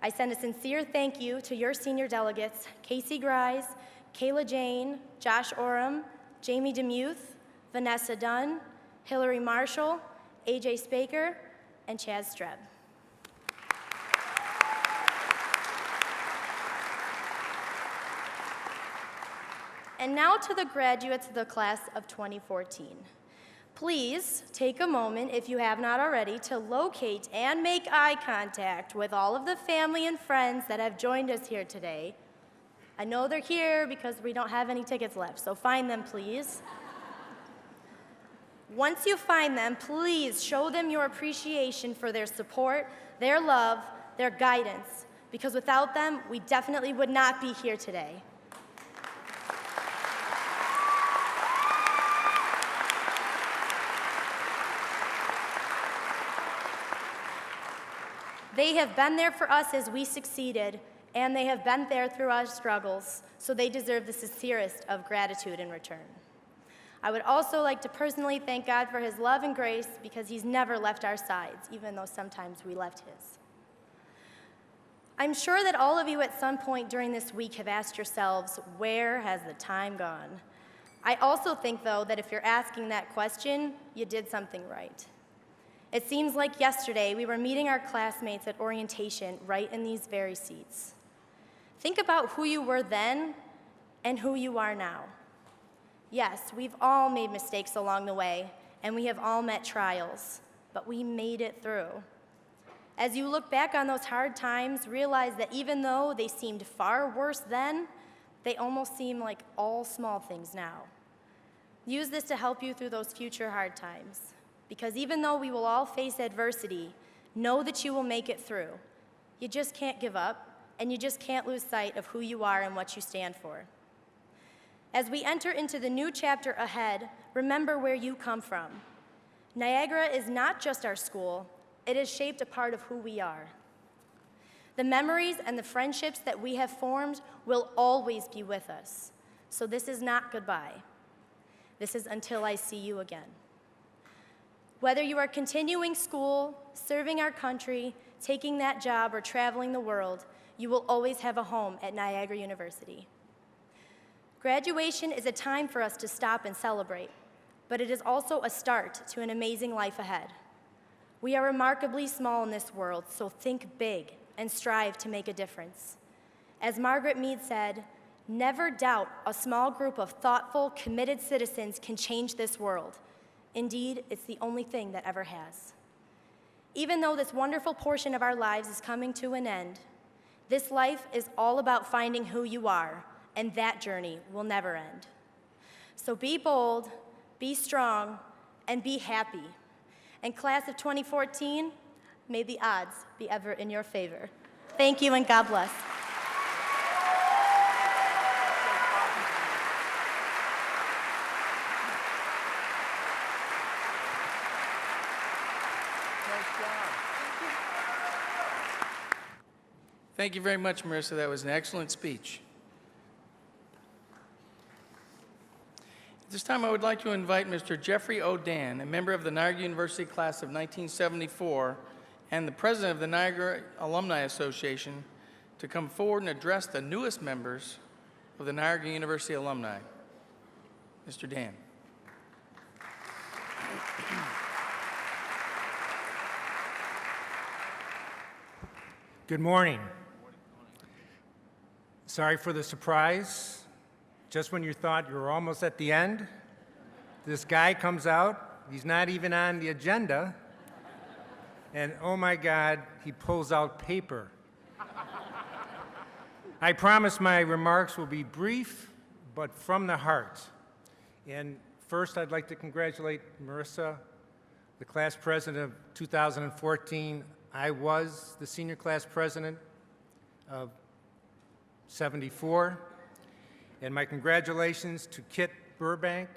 Speaker 14: I send a sincere thank you to your senior delegates, Casey Grise, Kayla Jane, Josh Oram, Jamie Demuth, Vanessa Dunn, Hillary Marshall, AJ Spaker, and Chaz Streb. And now to the graduates of the class of 2014. Please take a moment, if you have not already, to locate and make eye contact with all of the family and friends that have joined us here today. I know they're here because we don't have any tickets left, so find them, please. Once you find them, please show them your appreciation for their support, their love, their guidance, because without them, we definitely would not be here today. They have been there for us as we succeeded, and they have been there through our struggles, so they deserve the sincerest of gratitude in return. I would also like to personally thank God for his love and grace because he's never left our sides, even though sometimes we left his. I'm sure that all of you at some point during this week have asked yourselves, where has the time gone? I also think, though, that if you're asking that question, you did something right. It seems like yesterday we were meeting our classmates at orientation right in these very seats. Think about who you were then and who you are now. Yes, we've all made mistakes along the way, and we have all met trials, but we made it through. As you look back on those hard times, realize that even though they seemed far worse then, they almost seem like all small things now. Use this to help you through those future hard times, because even though we will all face adversity, know that you will make it through. You just can't give up, and you just can't lose sight of who you are and what you stand for. As we enter into the new chapter ahead, remember where you come from. Niagara is not just our school, it has shaped a part of who we are. The memories and the friendships that we have formed will always be with us. So this is not goodbye. This is until I see you again. Whether you are continuing school, serving our country, taking that job, or traveling the world, you will always have a home at Niagara University. Graduation is a time for us to stop and celebrate, but it is also a start to an amazing life ahead. We are remarkably small in this world, so think big and strive to make a difference. As Margaret Mead said, never doubt a small group of thoughtful, committed citizens can change this world. Indeed, it's the only thing that ever has. Even though this wonderful portion of our lives is coming to an end, this life is all about finding who you are, and that journey will never end. So be bold, be strong, and be happy. And class of 2014, may the odds be ever in your favor. Thank you, and God bless.
Speaker 1: Thank you very much, Marissa. That was an excellent speech. At this time, I would like to invite Mr. Jeffrey O'Dan, a member of the Niagara University class of 1974 and the president of the Niagara Alumni Association, to come forward and address the newest members of the Niagara University alumni. Mr. Dan.
Speaker 15: Good morning. Sorry for the surprise. Just when you thought you were almost at the end, this guy comes out. He's not even on the agenda. And oh my God, he pulls out paper. I promise my remarks will be brief, but from the heart. And first, I'd like to congratulate Marissa, the class president of 2014. I was the senior class president of 74. And my congratulations to Kit Burbank,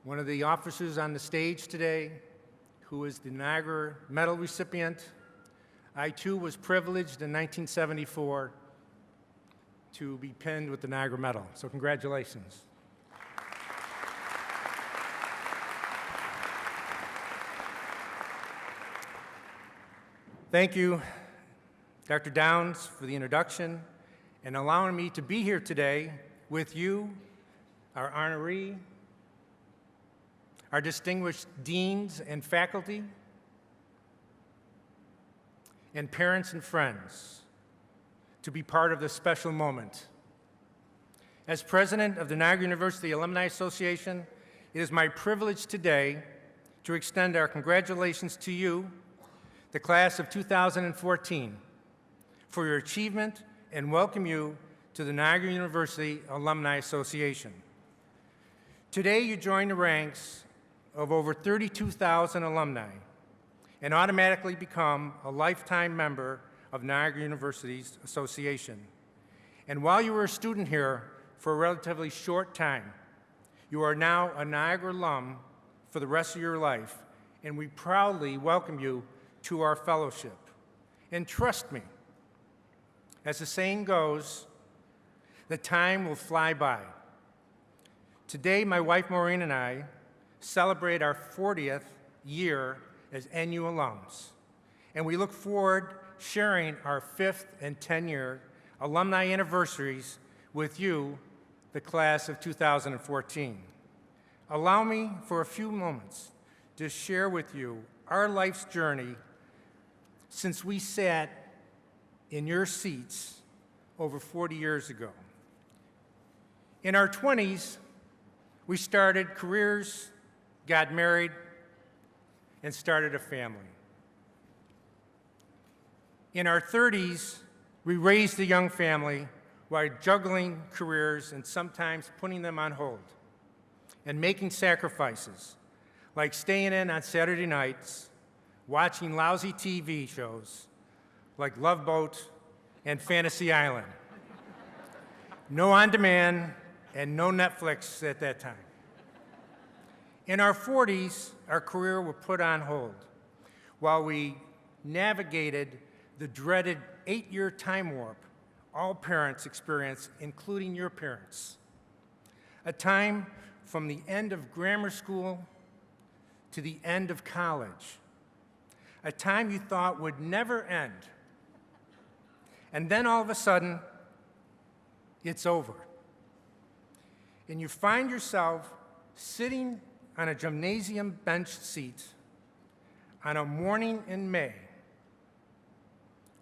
Speaker 15: one of the officers on the stage today, who is the Niagara Medal recipient. I, too, was privileged in 1974 to be pinned with the Niagara Medal. So congratulations. Thank you, Dr. Downs, for the introduction and allowing me to be here today with you, our honoree, our distinguished deans and faculty, and parents and friends, to be part of this special moment. As president of the Niagara University Alumni Association, it is my privilege today to extend our congratulations to you, the class of 2014, for your achievement and welcome you to the Niagara University Alumni Association. Today, you join the ranks of over 32,000 alumni and automatically become a lifetime member of Niagara University's association. And while you were a student here for a relatively short time, you are now a Niagara alum for the rest of your life, and we proudly welcome you to our fellowship. And trust me, as the saying goes, the time will fly by. Today, my wife Maureen and I celebrate our 40th year as NU alums, and we look forward sharing our 5th and 10-year alumni anniversaries with you, the class of 2014. Allow me for a few moments to share with you our life's journey since we sat in your seats over 40 years ago. In our 20s, we started careers, got married, and started a family. In our 30s, we raised a young family while juggling careers and sometimes putting them on hold and making sacrifices, like staying in on Saturday nights, watching lousy TV shows like Love Boat and Fantasy Island. No on-demand and no Netflix at that time. In our 40s, our career was put on hold while we navigated the dreaded 8-year time warp all parents experience, including your parents. A time from the end of grammar school to the end of college. A time you thought would never end. And then all of a sudden, it's over. And you find yourself sitting on a gymnasium bench seat on a morning in May,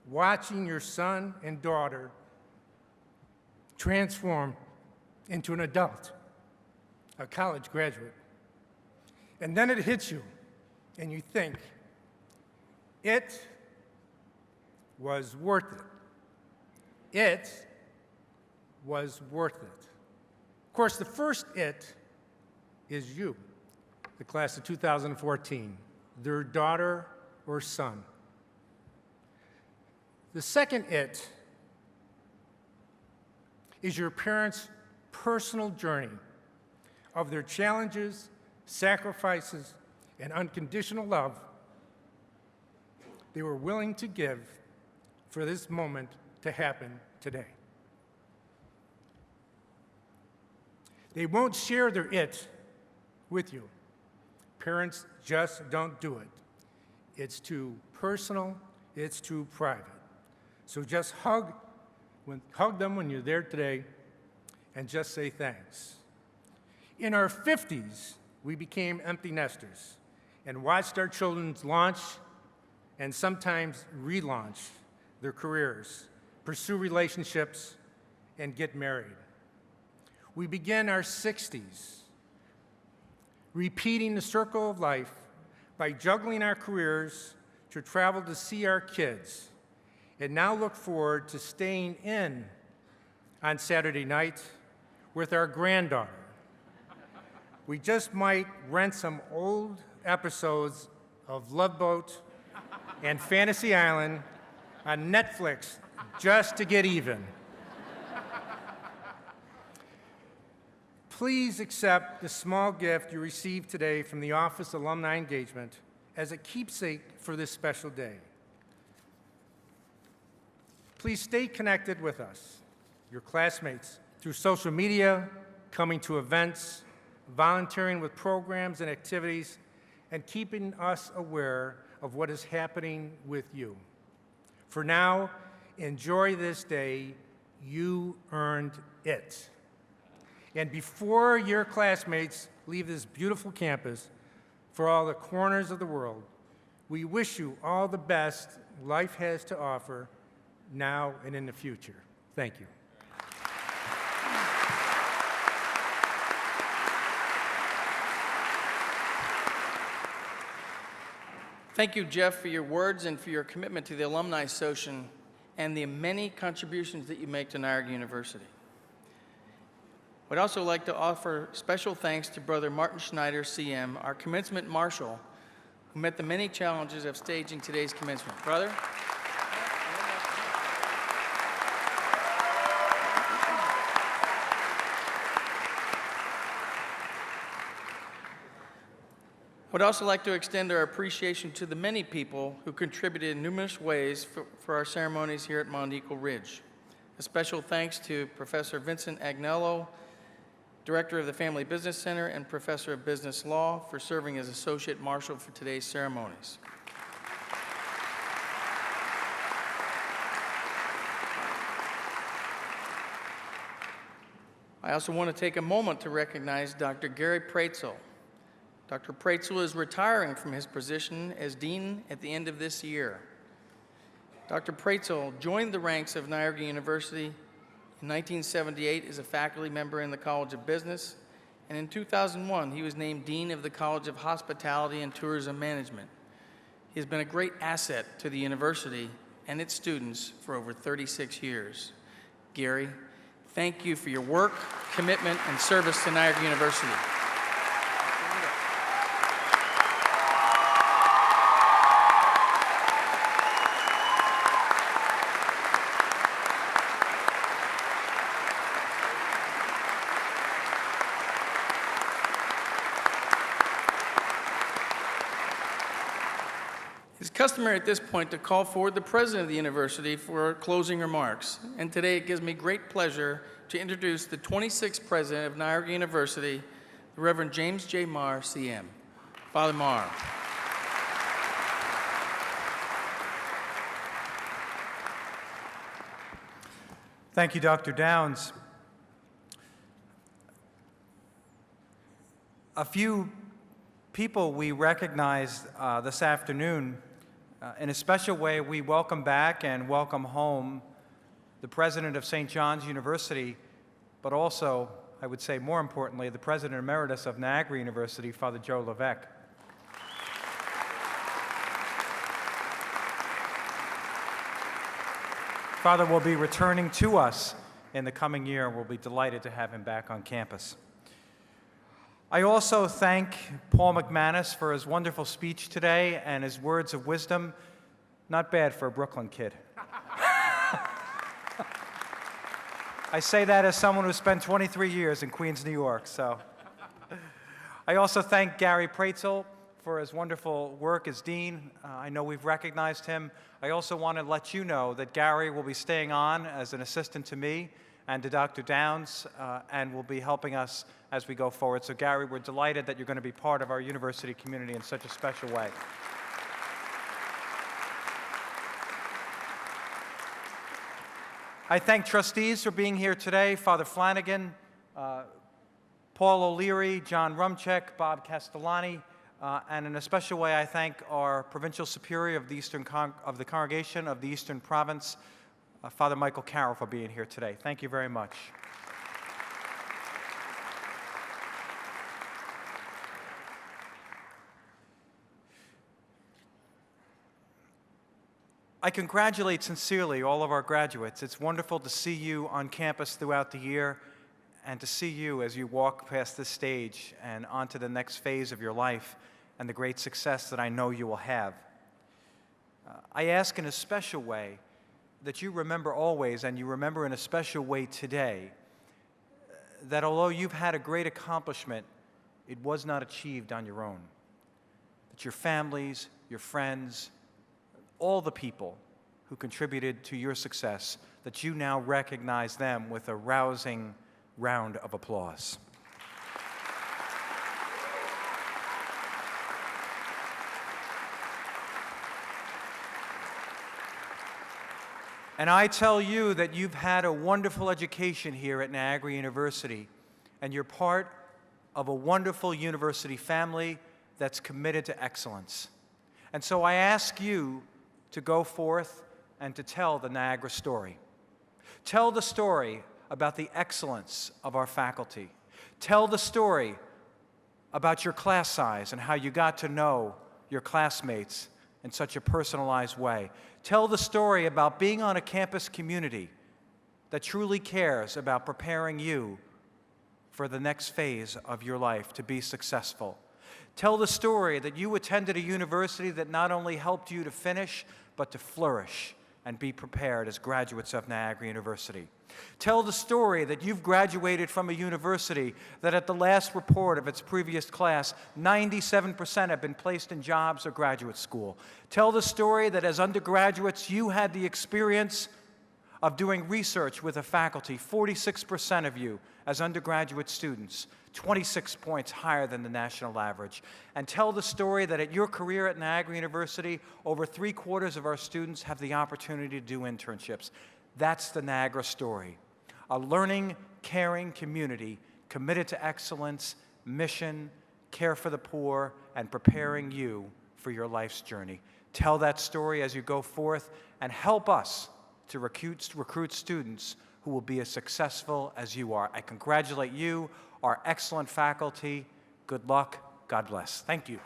Speaker 15: watching your son and daughter transform into an adult, a college graduate. And then it hits you, and you think, it was worth it. It was worth it. Of course, the first it is you, the class of 2014, their daughter or son. The second it is your parents' personal journey of their challenges, sacrifices, and unconditional love they were willing to give for this moment to happen today. They won't share their it with you. Parents just don't do it. It's too personal, it's too private. So just hug them when you're there today and just say thanks. In our 50s, we became empty nesters and watched our children launch and sometimes relaunch their careers, pursue relationships, and get married. We begin our 60s, repeating the circle of life by juggling our careers to travel to see our kids, and now look forward to staying in on Saturday night with our granddaughter. We just might rent some old episodes of Love Boat and Fantasy Island on Netflix just to get even. Please accept the small gift you received today from the Office of Alumni Engagement as a keepsake for this special day. Please stay connected with us, your classmates, through social media, coming to events, volunteering with programs and activities, and keeping us aware of what is happening with you. For now, enjoy this day. You earned it. And before your classmates leave this beautiful campus for all the corners of the world, we wish you all the best life has to offer now and in the future. Thank you.
Speaker 1: Thank you, Jeff, for your words and for your commitment to the Alumni Association and the many contributions that you make to Niagara University. I'd also like to offer special thanks to Brother Martin Schneider, CM, our commencement marshal, who met the many challenges of staging today's commencement. Brother? I would also like to extend our appreciation to the many people who contributed in numerous ways for our ceremonies here at Mount Eagle Ridge. A special thanks to Professor Vincent Agnello, Director of the Family Business Center and Professor of Business Law, for serving as Associate Marshal for today's ceremonies. I also want to take a moment to recognize Dr. Gary Praetzel. Dr. Praetzel is retiring from his position as Dean at the end of this year. Dr. Praetzel joined the ranks of Niagara University in 1978 as a faculty member in the College of Business, and in 2001 he was named Dean of the College of Hospitality and Tourism Management. He has been a great asset to the university and its students for over 36 years. Gary, thank you for your work, commitment, and service to Niagara University. It's customary at this point to call forward the president of the university for closing remarks. And today it gives me great pleasure to introduce the 26th president of Niagara University, the Reverend James J. Marr, CM. Father Marr.
Speaker 7: Thank you, Dr. Downs. A few people we recognized this afternoon. In a special way, we welcome back and welcome home the president of St. John's University, but also, I would say more importantly, the president emeritus of Niagara University, Father Joe Levesque. Father will be returning to us in the coming year, and we'll be delighted to have him back on campus. I also thank Paul McManus for his wonderful speech today and his words of wisdom. Not bad for a Brooklyn kid. I say that as someone who spent 23 years in Queens, New York. So, I also thank Gary Praetzel for his wonderful work as dean. I know we've recognized him. I also want to let you know that Gary will be staying on as an assistant to me and to Dr. Downs, and will be helping us as we go forward. So Gary, we're delighted that you're going to be part of our university community in such a special way. I thank trustees for being here today, Father Flanagan, Paul O'Leary, John Rumchek, Bob Castellani, and in a special way I thank our Provincial Superior of the Congregation of the Eastern Province, Father Michael Carroll, for being here today. Thank you very much. I congratulate sincerely all of our graduates. It's wonderful to see you on campus throughout the year and to see you as you walk past this stage and onto the next phase of your life and the great success that I know you will have. I ask in a special way that you remember always, and you remember in a special way today, that although you've had a great accomplishment, it was not achieved on your own. That your families, your friends, all the people who contributed to your success, that you now recognize them with a rousing round of applause. And I tell you that you've had a wonderful education here at Niagara University, and you're part of a wonderful university family that's committed to excellence. And so I ask you to go forth and to tell the Niagara story. Tell the story about the excellence of our faculty. Tell the story about your class size and how you got to know your classmates in such a personalized way. Tell the story about being on a campus community that truly cares about preparing you for the next phase of your life to be successful. Tell the story that you attended a university that not only helped you to finish, but to flourish and be prepared as graduates of Niagara University. Tell the story that you've graduated from a university that at the last report of its previous class, 97% have been placed in jobs or graduate school. Tell the story that as undergraduates, you had the experience of doing research with a faculty, 46% of you as undergraduate students, 26 points higher than the national average. And tell the story that at your career at Niagara University, over 3/4 of our students have the opportunity to do internships. That's the Niagara story. A learning, caring community committed to excellence, mission, care for the poor, and preparing you for your life's journey. Tell that story as you go forth and help us to recruit students who will be as successful as you are. I congratulate you, our excellent faculty. Good luck. God bless. Thank you.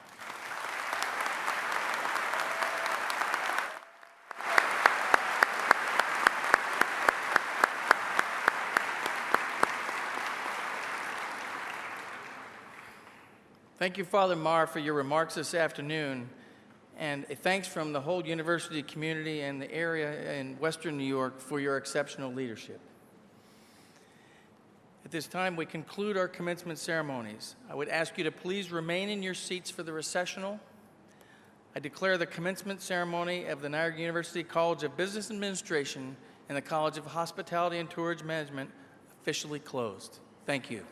Speaker 1: Thank you, Father Marr, for your remarks this afternoon, and thanks from the whole university community and the area in Western New York for your exceptional leadership. At this time, we conclude our commencement ceremonies. I would ask you to please remain in your seats for the recessional. I declare the commencement ceremony of the Niagara University College of Business Administration and the College of Hospitality and Tourism Management officially closed. Thank you.